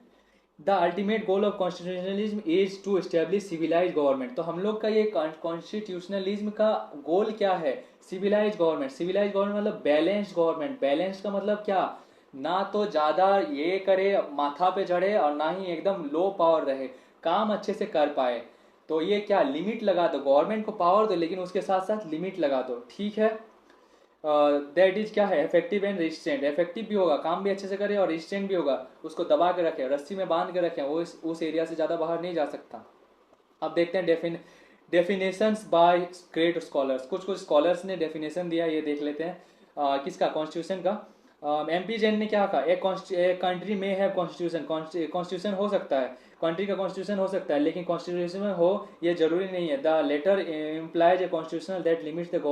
The ultimate goal of constitutionalism is to establish civilise government. तो हम लोग का ये कॉन्स्टिट्यूशनलिज्म का गोल क्या है? Civilise government. सिविलाइज गवर्नमेंट मतलब बैलेंस्ड गवर्नमेंट। बैलेंस का मतलब क्या? ना तो ज्यादा ये करे, माथा पे चढ़े, और ना ही एकदम लो पावर रहे, काम अच्छे से कर पाए। तो ये क्या? लिमिट लगा दो, गवर्नमेंट को पावर दो, लेकिन उसके साथ साथ लिमिट लगा दो। ठीक है, दैट इज क्या है, इफेक्टिव एंड रिस्ट्रेंट। इफेक्टिव भी होगा, काम भी अच्छे से करे, और रिस्ट्रेंट भी होगा, उसको दबा के रखे, रस्सी में बांध के रखे, वो उस एरिया से ज़्यादा बाहर नहीं जा सकता। अब देखते हैं डेफिनेशंस बाय ग्रेट स्कॉलर्स। कुछ कुछ स्कॉलर्स ने डेफिनेशन दिया, ये देख लेते हैं। किसका, कॉन्स्टिट्यूशन का। MP जैन ने क्या कहा, एक कंट्री में है कॉन्स्टिट्यूशन, कॉन्स्टिट्यूशन हो सकता है, कंट्री का कॉन्स्टिट्यूशन हो सकता है, लेकिन कॉन्स्टिट्यूशन में हो ये जरूरी नहीं है। The latter implies a constitutional that limits the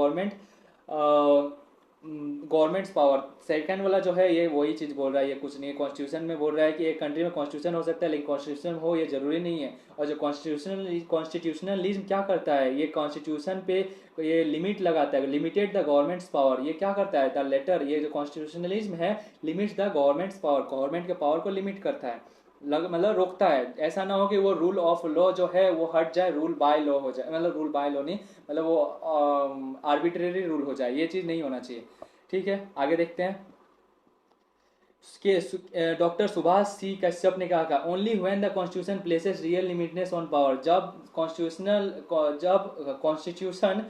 government's power. Second वाला जो है ये वही चीज बोल रहा है, ये कुछ नहीं है। कॉन्स्टिट्यूशन में बोल रहा है कि एक कंट्री में कॉन्स्टिट्यूशन हो सकता है, लेकिन कॉन्स्टिट्यूशन हो ये जरूरी नहीं है। और जो कॉन्स्टिट्यूशनलिज्म क्या करता है, ये कॉन्स्टिट्यूशन पे ये लिमिट लगाता है, लिमिटेड द गवर्नमेंट्स पावर। ये क्या करता है, द लेटर, ये जो कॉन्स्टिट्यूशनलिज्म है, limits the government's power, government के पावर को लिमिट करता है, मतलब रोकता है। ऐसा ना हो कि वो रूल ऑफ लॉ जो है वो हट जाए, रूल बाय लॉ हो जाए, मतलब रूल बाय लॉ नहीं, मतलब वो आर्बिट्रेरी रूल हो जाए, ये चीज नहीं होना चाहिए। ठीक है, आगे देखते हैं। डॉक्टर सुभाष सी कश्यप ने कहा, only when the constitution places real limits on power. जब कॉन्स्टिट्यूशन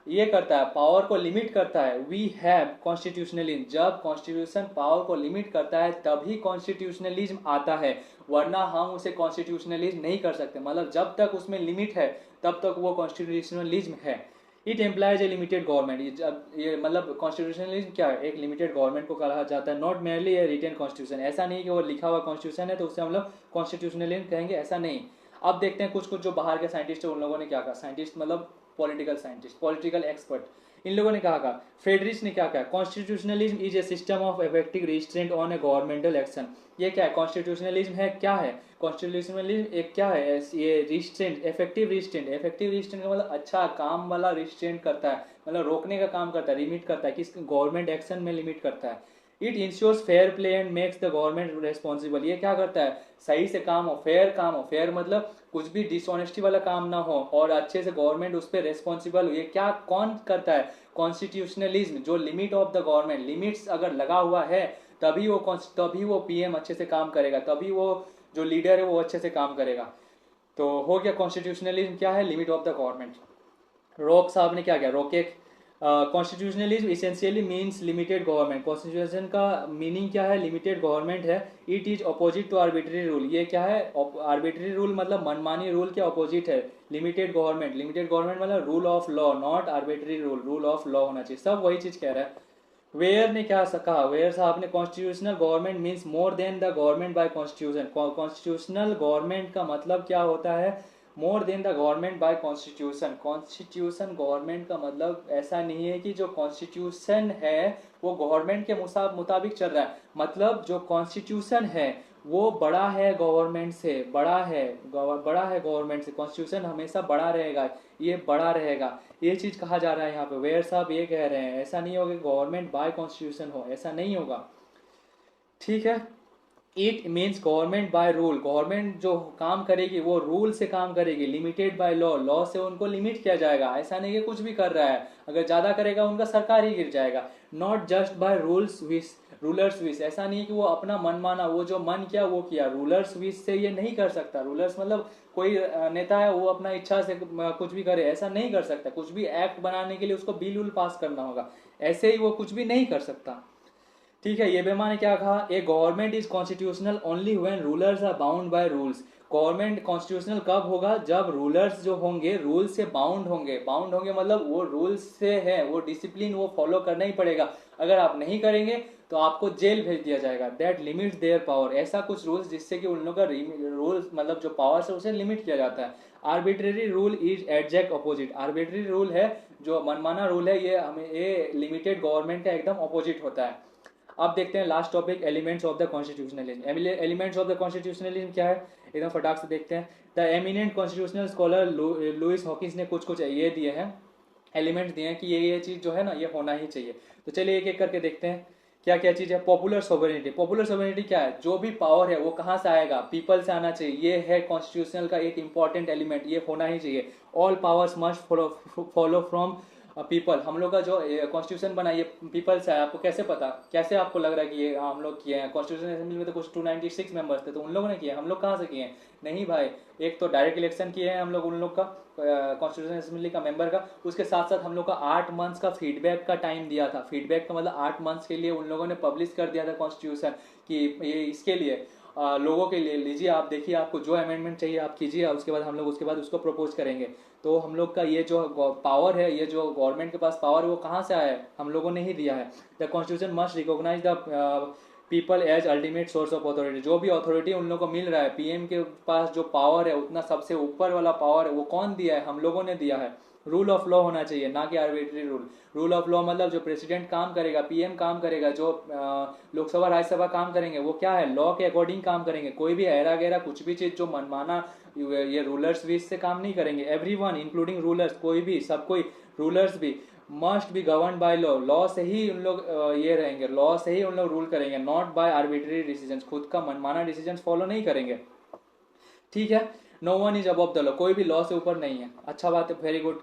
ये करता है, पावर को लिमिट करता है, वी हैव कॉन्स्टिट्यूशनलिज्म। जब कॉन्स्टिट्यूशन पावर को लिमिट करता है तभी कॉन्स्टिट्यूशनलिज्म आता है, वरना हम उसे कॉन्स्टिट्यूशनलिज्म नहीं कर सकते। मतलब जब तक उसमें लिमिट है तब तक वो कॉन्स्टिट्यूशनलिज्म है। It implies a limited government. ये मतलब कॉन्स्टिट्यूशनलिज्म क्या है, एक लिमिटेड गवर्नमेंट को कहा जाता है। Not merely a written constitution, ऐसा नहीं कि वो लिखा हुआ कॉन्स्टिट्यूशन है तो उसे हम लोग कॉन्स्टिट्यूशनलिज्म कहेंगे, ऐसा नहीं। अब देखते हैं कुछ कुछ जो बाहर के साइंटिस्ट है उन लोगों ने क्या कहा। साइंटिस्ट मतलब पॉलिटिकल साइंटिस्ट, पॉलिटिकल एक्सपर्ट, इन लोगों ने कहा फ्रेडरिच ने क्या कहा, constitutionalism is a system of effective restraint on A governmental action. ये क्या है, कॉन्स्टिट्यूशनलिज्म है, क्या है कॉन्स्टिट्यूशनलिज्म, एक क्या है, ये restraint, effective restraint. Effective restraint का मतलब अच्छा काम वाला रिस्ट्रेंट करता है, मतलब रोकने का काम करता है, लिमिट करता है, किस गवर्नमेंट एक्शन में लिमिट करता है। It ensures fair play and makes the government responsible. ये क्या करता है, सही से काम हो, फेयर काम हो, फेयर मतलब कुछ भी डिसऑनेस्टी वाला काम ना हो, और अच्छे से गवर्नमेंट उस पर रेस्पॉन्सिबल हो। ये क्या कौन करता है, कॉन्स्टिट्यूशनलिज्म, जो limit of the government, limits अगर लगा हुआ है तभी वो PM अच्छे से काम करेगा, तभी वो जो लीडर है वो अच्छे से काम करेगा। तो हो गया कॉन्स्टिट्यूशनलिज्म क्या है, लिमिट ऑफ द गवर्नमेंट। रोक साहब ने क्या किया, रोके, constitutionalism essentially means limited government. Constitution का मीनिंग क्या है, लिमिटेड गवर्नमेंट है। It is opposite to arbitrary rule. ये क्या है, आर्बिट्री रूल मतलब मनमानी रूल के अपोजिट है लिमिटेड गवर्नमेंट। लिमिटेड गवर्नमेंट मतलब rule of law, not arbitrary rule, rule of law होना चाहिए। सब वही चीज कह रहा है। वेयर ने क्या कहा, वेयर साहब ने constitutional government means more than the government by constitution. Constitutional government का मतलब क्या होता है, more than the government by constitution. Constitution government का मतलब ऐसा नहीं है कि जो कॉन्स्टिट्यूशन है वो गवर्नमेंट के मुताबिक चल रहा है, मतलब जो कॉन्स्टिट्यूशन है वो बड़ा है गवर्नमेंट से, बड़ा है गवर्नमेंट से। कॉन्स्टिट्यूशन हमेशा बड़ा रहेगा, ये बड़ा रहेगा, ये चीज कहा जा रहा है यहाँ पे। वेयर साहब ये कह रहे हैं, ऐसा नहीं होगा गवर्नमेंट बाय कॉन्स्टिट्यूशन हो, ऐसा नहीं होगा। ठीक है, it means government by rule. Government जो काम करेगी वो रूल से काम करेगी, लिमिटेड बाय लॉ, लॉ से उनको लिमिट किया जाएगा। ऐसा नहीं कि कुछ भी कर रहा है, अगर ज्यादा करेगा उनका सरकार ही गिर जाएगा। Not just by rulers wish. ऐसा नहीं कि वो अपना मन माना, वो जो मन किया वो किया, रूलर्स विश से ये नहीं कर सकता। रूलर्स मतलब कोई नेता है वो अपना इच्छा से कुछ भी करे, ऐसा नहीं कर सकता। कुछ भी एक्ट बनाने के लिए उसको बिल उल पास करना होगा, ऐसे ही वो कुछ भी नहीं कर सकता। ठीक है, ये बेमा ने क्या कहा, a government is constitutional only when rulers are bound by rules. Government constitutional कब होगा, जब रूलर्स जो होंगे रूल से बाउंड होंगे। बाउंड होंगे मतलब वो रूल्स से है, वो डिसिप्लिन वो फॉलो करना ही पड़ेगा। अगर आप नहीं करेंगे तो आपको जेल भेज दिया जाएगा। That limit their power. ऐसा कुछ रूल्स जिससे कि उन लोगों का रूल्स मतलब जो पावर है उसे लिमिट किया जाता है। Arbitrary rule is exact opposite. Arbitrary rule है जो मनमाना रूल है, ये हमें ये लिमिटेड गवर्नमेंट का एकदम अपोजिट होता है। अब देखते हैं last topic, elements of the constitutionalism. Elements of the constitutionalism क्या है, एकदम फटाक से देखते हैं। The eminent constitutional scholar Louis Hawkins ने कुछ कुछ ये दिए हैं, एलिमेंट्स दिए हैं कि ये चीज जो है ना ये होना ही चाहिए। तो चलिए एक एक करके देखते हैं क्या क्या चीज है। Popular sovereignty. पॉपुलर सोवरेनिटी क्या है, जो भी पावर है वो कहाँ से आएगा, पीपल से आना चाहिए। ये है कॉन्स्टिट्यूशनल का एक इंपॉर्टेंट एलिमेंट, ये होना ही चाहिए। All powers must follow from people, हम लोग का जो कॉन्स्टिट्यूशन बना ये पीपल से है, आपको कैसे पता, कैसे आपको लग रहा है कि ये हम लोग किए हैं? कॉन्स्टिट्यूशन असेंबली में तो कुछ 296 मेंबर्स थे, तो उन लोगों ने किए, हम लोग कहाँ से किए हैं? नहीं भाई, एक तो डायरेक्ट इलेक्शन किए हैं हम लोग उन लोग का कॉन्स्टिट्यूशन असेंबली का मेंबर का, उसके साथ साथ हम लोग का 8 मंथ्स का फीडबैक का टाइम दिया था। फीडबैक का मतलब 8 मंथ्स के लिए उन लोगों ने पब्लिश कर दिया था कॉन्स्टिट्यूशन कि ये इसके लिए लोगों के लिए लीजिए, आप देखिए आपको जो अमेंडमेंट चाहिए आप कीजिए, और उसके बाद हम लोग उसके बाद उसको प्रपोज करेंगे। तो हम लोग का ये जो पावर है, ये जो गवर्नमेंट के पास पावर है, वो कहाँ से आया है? हम लोगों ने ही दिया है। The constitution must recognise the people as ultimate source of authority. जो भी अथॉरिटी उन लोगों को मिल रहा है, पीएम के पास जो पावर है, उतना सबसे ऊपर वाला पावर है, वो कौन दिया है? हम लोगों ने दिया है। रूल ऑफ लॉ होना चाहिए, ना कि arbitrary rule. Rule of law मतलब जो प्रेसिडेंट काम करेगा, पीएम काम करेगा, जो लोकसभा राज्यसभा काम करेंगे, वो क्या है? लॉ के अकॉर्डिंग काम करेंगे। कोई भी ऐरा गैरा कुछ भी चीज जो मनमाना ये रूलर्स भी इससे काम नहीं करेंगे। एवरीवन इंक्लूडिंग रूलर्स, कोई भी, सब कोई, रूलर्स भी must be govern by law. Law से ही उन लोग ये रहेंगे, लॉ से ही उन लोग रूल करेंगे, नॉट बाय आर्बिट्री डिसीजन। खुद का मनमाना डिसीजन फॉलो नहीं करेंगे, ठीक है? No one is above the law, कोई भी लॉ से ऊपर नहीं है। अच्छा बात है, वेरी गुड।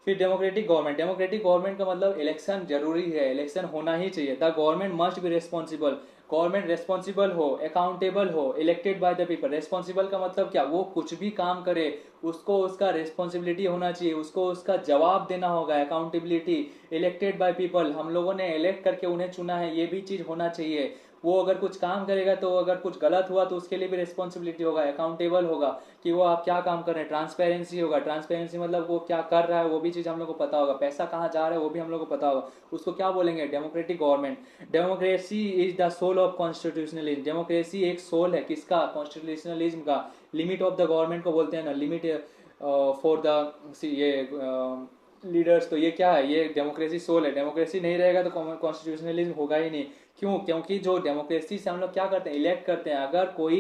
फिर डेमोक्रेटिक गवर्नमेंट, डेमोक्रेटिक गवर्नमेंट का मतलब इलेक्शन जरूरी है, इलेक्शन होना ही चाहिए। The government must be responsible, government responsible हो, अकाउंटेबल हो, elected by the people. Responsible का मतलब क्या? वो कुछ भी काम करे उसको उसका रेस्पॉन्सिबिलिटी होना चाहिए, उसको उसका जवाब देना होगा, अकाउंटेबिलिटी। इलेक्टेड बाय पीपल, हम लोगों ने इलेक्ट करके उन्हें चुना है, ये भी चीज होना चाहिए। वो अगर कुछ काम करेगा तो अगर कुछ गलत हुआ तो उसके लिए भी रिस्पॉन्सिबिलिटी होगा, अकाउंटेबल होगा कि वो आप क्या काम कर रहे हैं। ट्रांसपेरेंसी होगा, ट्रांसपेरेंसी मतलब वो क्या कर रहा है वो भी चीज़ हम लोग को पता होगा, पैसा कहाँ जा रहा है वो भी हम लोग को पता होगा। उसको क्या बोलेंगे? Democratic government. Democracy is the soul of constitutionalism. Democracy एक सोल है, किसका? कॉन्स्टिट्यूशनलिज्म का। लिमिट ऑफ द गवर्नमेंट को बोलते हैं ना, लिमिट फॉर द ये लीडर्स। तो ये क्या है? ये डेमोक्रेसी सोल है। डेमोक्रेसी नहीं रहेगा तो कॉन्स्टिट्यूशनलिज्म होगा ही नहीं। क्यों? क्योंकि जो डेमोक्रेसी से हम लोग क्या करते हैं? इलेक्ट करते हैं। अगर कोई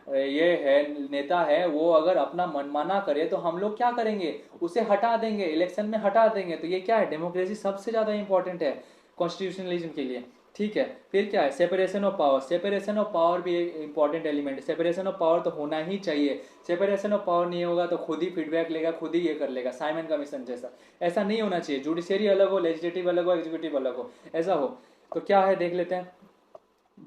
ये है नेता है, वो अगर अपना मनमाना करे तो हम लोग क्या करेंगे? उसे हटा देंगे, इलेक्शन में हटा देंगे। तो ये क्या है? डेमोक्रेसी सबसे ज्यादा इंपॉर्टेंट है कॉन्स्टिट्यूशनलिज्म के लिए, ठीक है? फिर क्या है? Separation of power. Separation of power भी एक इंपॉर्टेंट एलिमेंट है। सेपरेशन ऑफ पावर तो होना ही चाहिए। सेपरेशन ऑफ पावर नहीं होगा तो खुद ही फीडबैक लेगा, खुद ही ये कर लेगा, साइमन कमीशन जैसा। ऐसा नहीं होना चाहिए। जुडिशियरी अलग हो, लेजिस्लेटिव अलग हो, एग्जीक्यूटिव अलग हो, ऐसा हो। तो क्या है देख लेते हैं।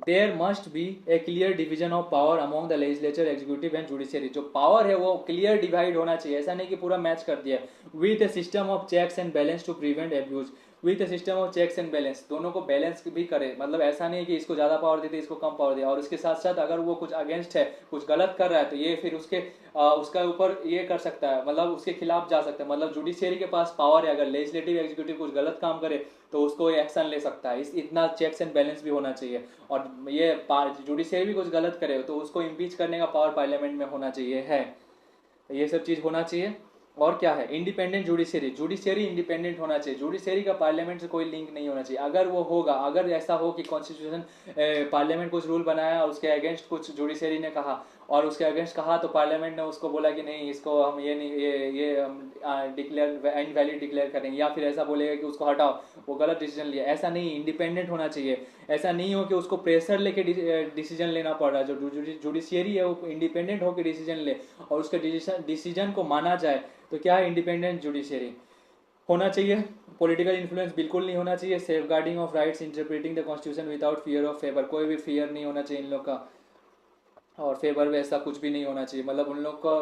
There must be a clear division of power among the legislature, executive and judiciary. जो पावर है वो क्लियर डिवाइड होना चाहिए, ऐसा नहीं कि पूरा मैच कर दिया। With a system of checks and balance to prevent abuse. With a system of checks and balance, दोनों को बैलेंस भी करे। मतलब ऐसा नहीं कि इसको ज्यादा पावर देते इसको कम पावर दिया, और उसके साथ साथ अगर वो कुछ अगेंस्ट है, कुछ गलत कर रहा है, तो ये फिर उसका ऊपर ये कर सकता है, मतलब उसके खिलाफ जा सकता है। मतलब जुडिशियरी के पास पावर है, अगर लेजिस्लेटिव एग्जीक्यूटिव कुछ गलत काम करे तो उसको एक्शन ले सकता है। इतना चेक्स एंड बैलेंस भी होना चाहिए। और ये जुडिशियरी भी कुछ गलत करे तो उसको इम्पीच करने का पावर पार्लियामेंट में होना चाहिए है। ये सब चीज होना चाहिए। और क्या है? Independent judiciary. जुडिशियरी इंडिपेंडेंट होना चाहिए। जुडिशियरी का पार्लियामेंट से कोई लिंक नहीं होना चाहिए। अगर वो होगा, अगर ऐसा हो कि कॉन्स्टिट्यूशन पार्लियामेंट कुछ रूल बनाया और उसके अगेंस्ट कुछ जुडिशियरी ने कहा, और उसके अगेंस्ट कहा तो पार्लियामेंट ने उसको बोला कि नहीं, इसको हम ये नहीं, ये हम डिक्लेयर इनवैलिड डिक्लेयर करेंगे, या फिर ऐसा बोलेगा कि उसको हटाओ, वो गलत डिसीजन लिया। ऐसा नहीं, इंडिपेंडेंट होना चाहिए। ऐसा नहीं हो कि उसको प्रेशर लेके डिसीजन लेना पड़ रहा है। जो जुडिशियरी है वो इंडिपेंडेंट होकर डिसीजन ले और उसके डिसीजन को माना जाए, तो क्या है? इंडिपेंडेंट जुडिशियरी होना चाहिए। पॉलिटिकल इन्फ्लुएंस बिल्कुल नहीं होना चाहिए। Safeguarding of rights, interpreting the constitution without fear of favour. कोई भी फियर नहीं होना चाहिए इन लोग का, और फेवर वैसा कुछ भी नहीं होना चाहिए। मतलब उन लोग को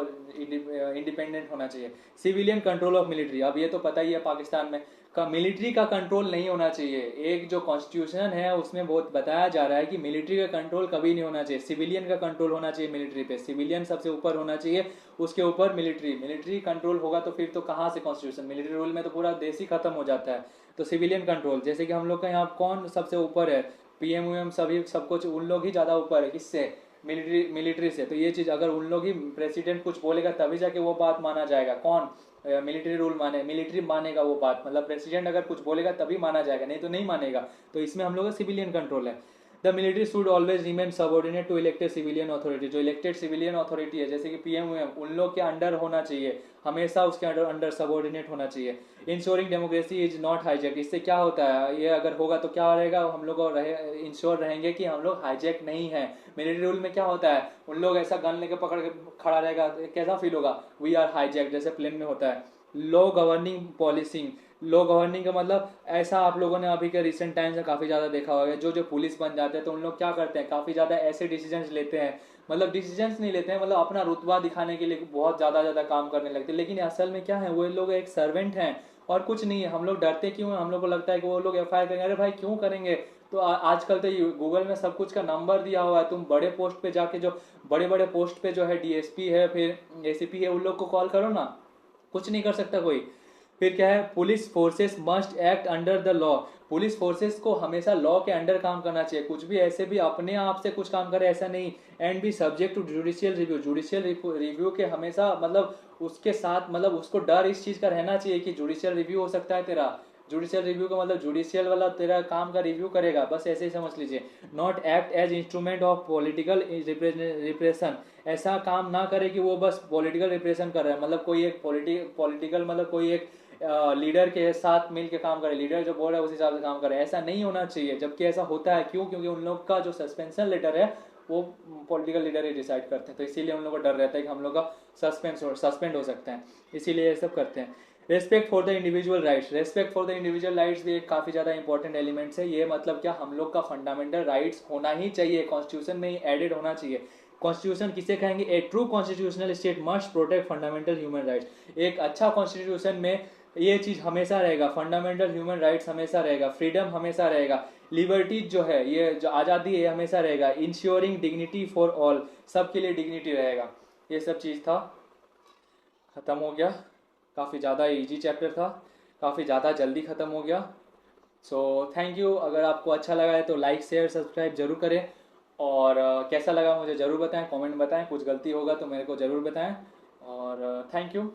इंडिपेंडेंट होना चाहिए। सिविलियन कंट्रोल ऑफ मिलिट्री, अब ये तो पता ही है पाकिस्तान में का मिलिट्री का कंट्रोल नहीं होना चाहिए। एक जो कॉन्स्टिट्यूशन है उसमें बहुत बताया जा रहा है कि मिलिट्री का कंट्रोल कभी नहीं होना चाहिए, सिविलियन का कंट्रोल होना चाहिए मिलिट्री पे। सिविलियन सबसे ऊपर होना चाहिए, उसके ऊपर मिलिट्री। मिलिट्री कंट्रोल होगा तो फिर तो कहाँ से कॉन्स्टिट्यूशन? मिलिट्री रूल में तो पूरा देश ही खत्म हो जाता है। तो सिविलियन कंट्रोल, जैसे कि हम लोग का यहाँ कौन सबसे ऊपर है? पीएम वीएम सभी सब कुछ उन लोग ही ज्यादा ऊपर है। किससे? मिलिट्री से। तो ये चीज अगर उन लोग ही, प्रेसिडेंट कुछ बोलेगा तभी जाके वो बात माना जाएगा। कौन? मिलिट्री रूल माने, मिलिट्री मानेगा वो बात। मतलब प्रेसिडेंट अगर कुछ बोलेगा तभी माना जाएगा, नहीं तो नहीं मानेगा। तो इसमें हम लोग का सिविलियन कंट्रोल है। The military should always remain subordinate to elected civilian authority. जो इलेक्टेड सिविलियन अथॉरिटी है जैसे कि पीएम उन लोग के अंडर होना चाहिए, हमेशा उसके अंडर सबऑर्डिनेट होना चाहिए। Ensuring democracy is not hijack. इससे क्या होता है? ये अगर होगा तो क्या रहेगा? हम लोग इंश्योर रहेंगे कि हम लोग हाईजैक नहीं है। मिलिट्री रूल में क्या होता है? उन लोग ऐसा गन लेके पकड़ के खड़ा रहेगा तो कैसा फील होगा? वी आर हाईजैक, जैसे प्लेन में होता है। लो गवर्निंग पॉलिसिंग, लो गवर्निंग का मतलब ऐसा आप लोगों ने अभी के रिसेंट टाइम्स में काफ़ी ज़्यादा देखा होगा, जो जो पुलिस बन जाते हैं तो उन लोग क्या करते हैं, काफ़ी ज़्यादा ऐसे डिसीजंस लेते हैं, मतलब डिसीजंस नहीं लेते हैं, मतलब अपना रुतबा दिखाने के लिए बहुत ज़्यादा ज़्यादा काम करने लगते हैं, लेकिन असल में क्या है, वो लोग एक सर्वेंट हैं और कुछ नहीं है। हम लोग डरते क्यों हैं, हम लोग को लगता है कि वो लोग एफआईआर करेंगे, अरे भाई क्यों करेंगे, तो आजकल तो गूगल में सब कुछ का नंबर दिया हुआ है, तुम बड़े पोस्ट पे जाके, जो बड़े बड़े पोस्ट पे जो है डीएसपी है, फिर एसीपी है, उन लोग को कॉल करो ना, कुछ नहीं कर सकता कोई। फिर क्या है, police forces must act under the law, police forces को हमेशा लॉ के अंडर काम करना चाहिए, कुछ भी ऐसे भी अपने आप से कुछ काम करे ऐसा नहीं। And be subject to judicial review, judicial review के हमेशा मतलब उसके साथ, मतलब उसको डर इस चीज का रहना चाहिए कि जुडिशियल रिव्यू हो सकता है तेरा। जुडिशियल रिव्यू का मतलब जुडिशियल वाला तेरा काम का रिव्यू करेगा, बस ऐसे ही समझ लीजिए। Not act as instrument of political repression, ऐसा काम ना करे कि वो बस पॉलिटिकल रिप्रेशन कर रहा है, मतलब कोई एक पॉलिटिकल मतलब कोई एक लीडर के साथ मिल के काम करे, लीडर जो बोल रहा है उस हिसाब से काम करे, ऐसा नहीं होना चाहिए। जबकि ऐसा होता है, क्यों, क्योंकि उन लोग का जो सस्पेंशन लेटर है वो पॉलिटिकल लीडर ही डिसाइड करते हैं, तो इसीलिए उन लोग को डर रहता है कि हम लोग का सस्पेंड हो सकते हैं, इसीलिए ये सब करते हैं। Respect for the individual rights, respect for the individual rights भी एक काफ़ी ज़्यादा इंपॉर्टेंट एलिमेंट्स है। ये मतलब क्या, हम लोग का फंडामेंटल राइट्स होना ही चाहिए, कॉन्स्टिट्यूशन में ही एडेड होना चाहिए। कॉन्स्टिट्यूशन किसे कहेंगे, a true constitutional state must protect fundamental human rights. एक अच्छा कॉन्स्टिट्यूशन में ये चीज हमेशा रहेगा, फंडामेंटल ह्यूमन राइट्स हमेशा रहेगा, फ्रीडम हमेशा रहेगा, लिबर्टीज जो है, ये जो आज़ादी है हमेशा रहेगा, इंश्योरिंग डिग्निटी फॉर ऑल, सबके लिए डिग्निटी रहेगा। ये सब चीज़ था, ख़त्म हो गया। काफ़ी ज़्यादा इजी चैप्टर था, काफ़ी ज़्यादा जल्दी ख़त्म हो गया। सो थैंक यू, अगर आपको अच्छा लगा है तो लाइक शेयर सब्सक्राइब जरूर करें, और कैसा लगा मुझे ज़रूर बताएं, कमेंट बताएं, कुछ गलती होगा तो मेरे को ज़रूर बताएं, और थैंक यू।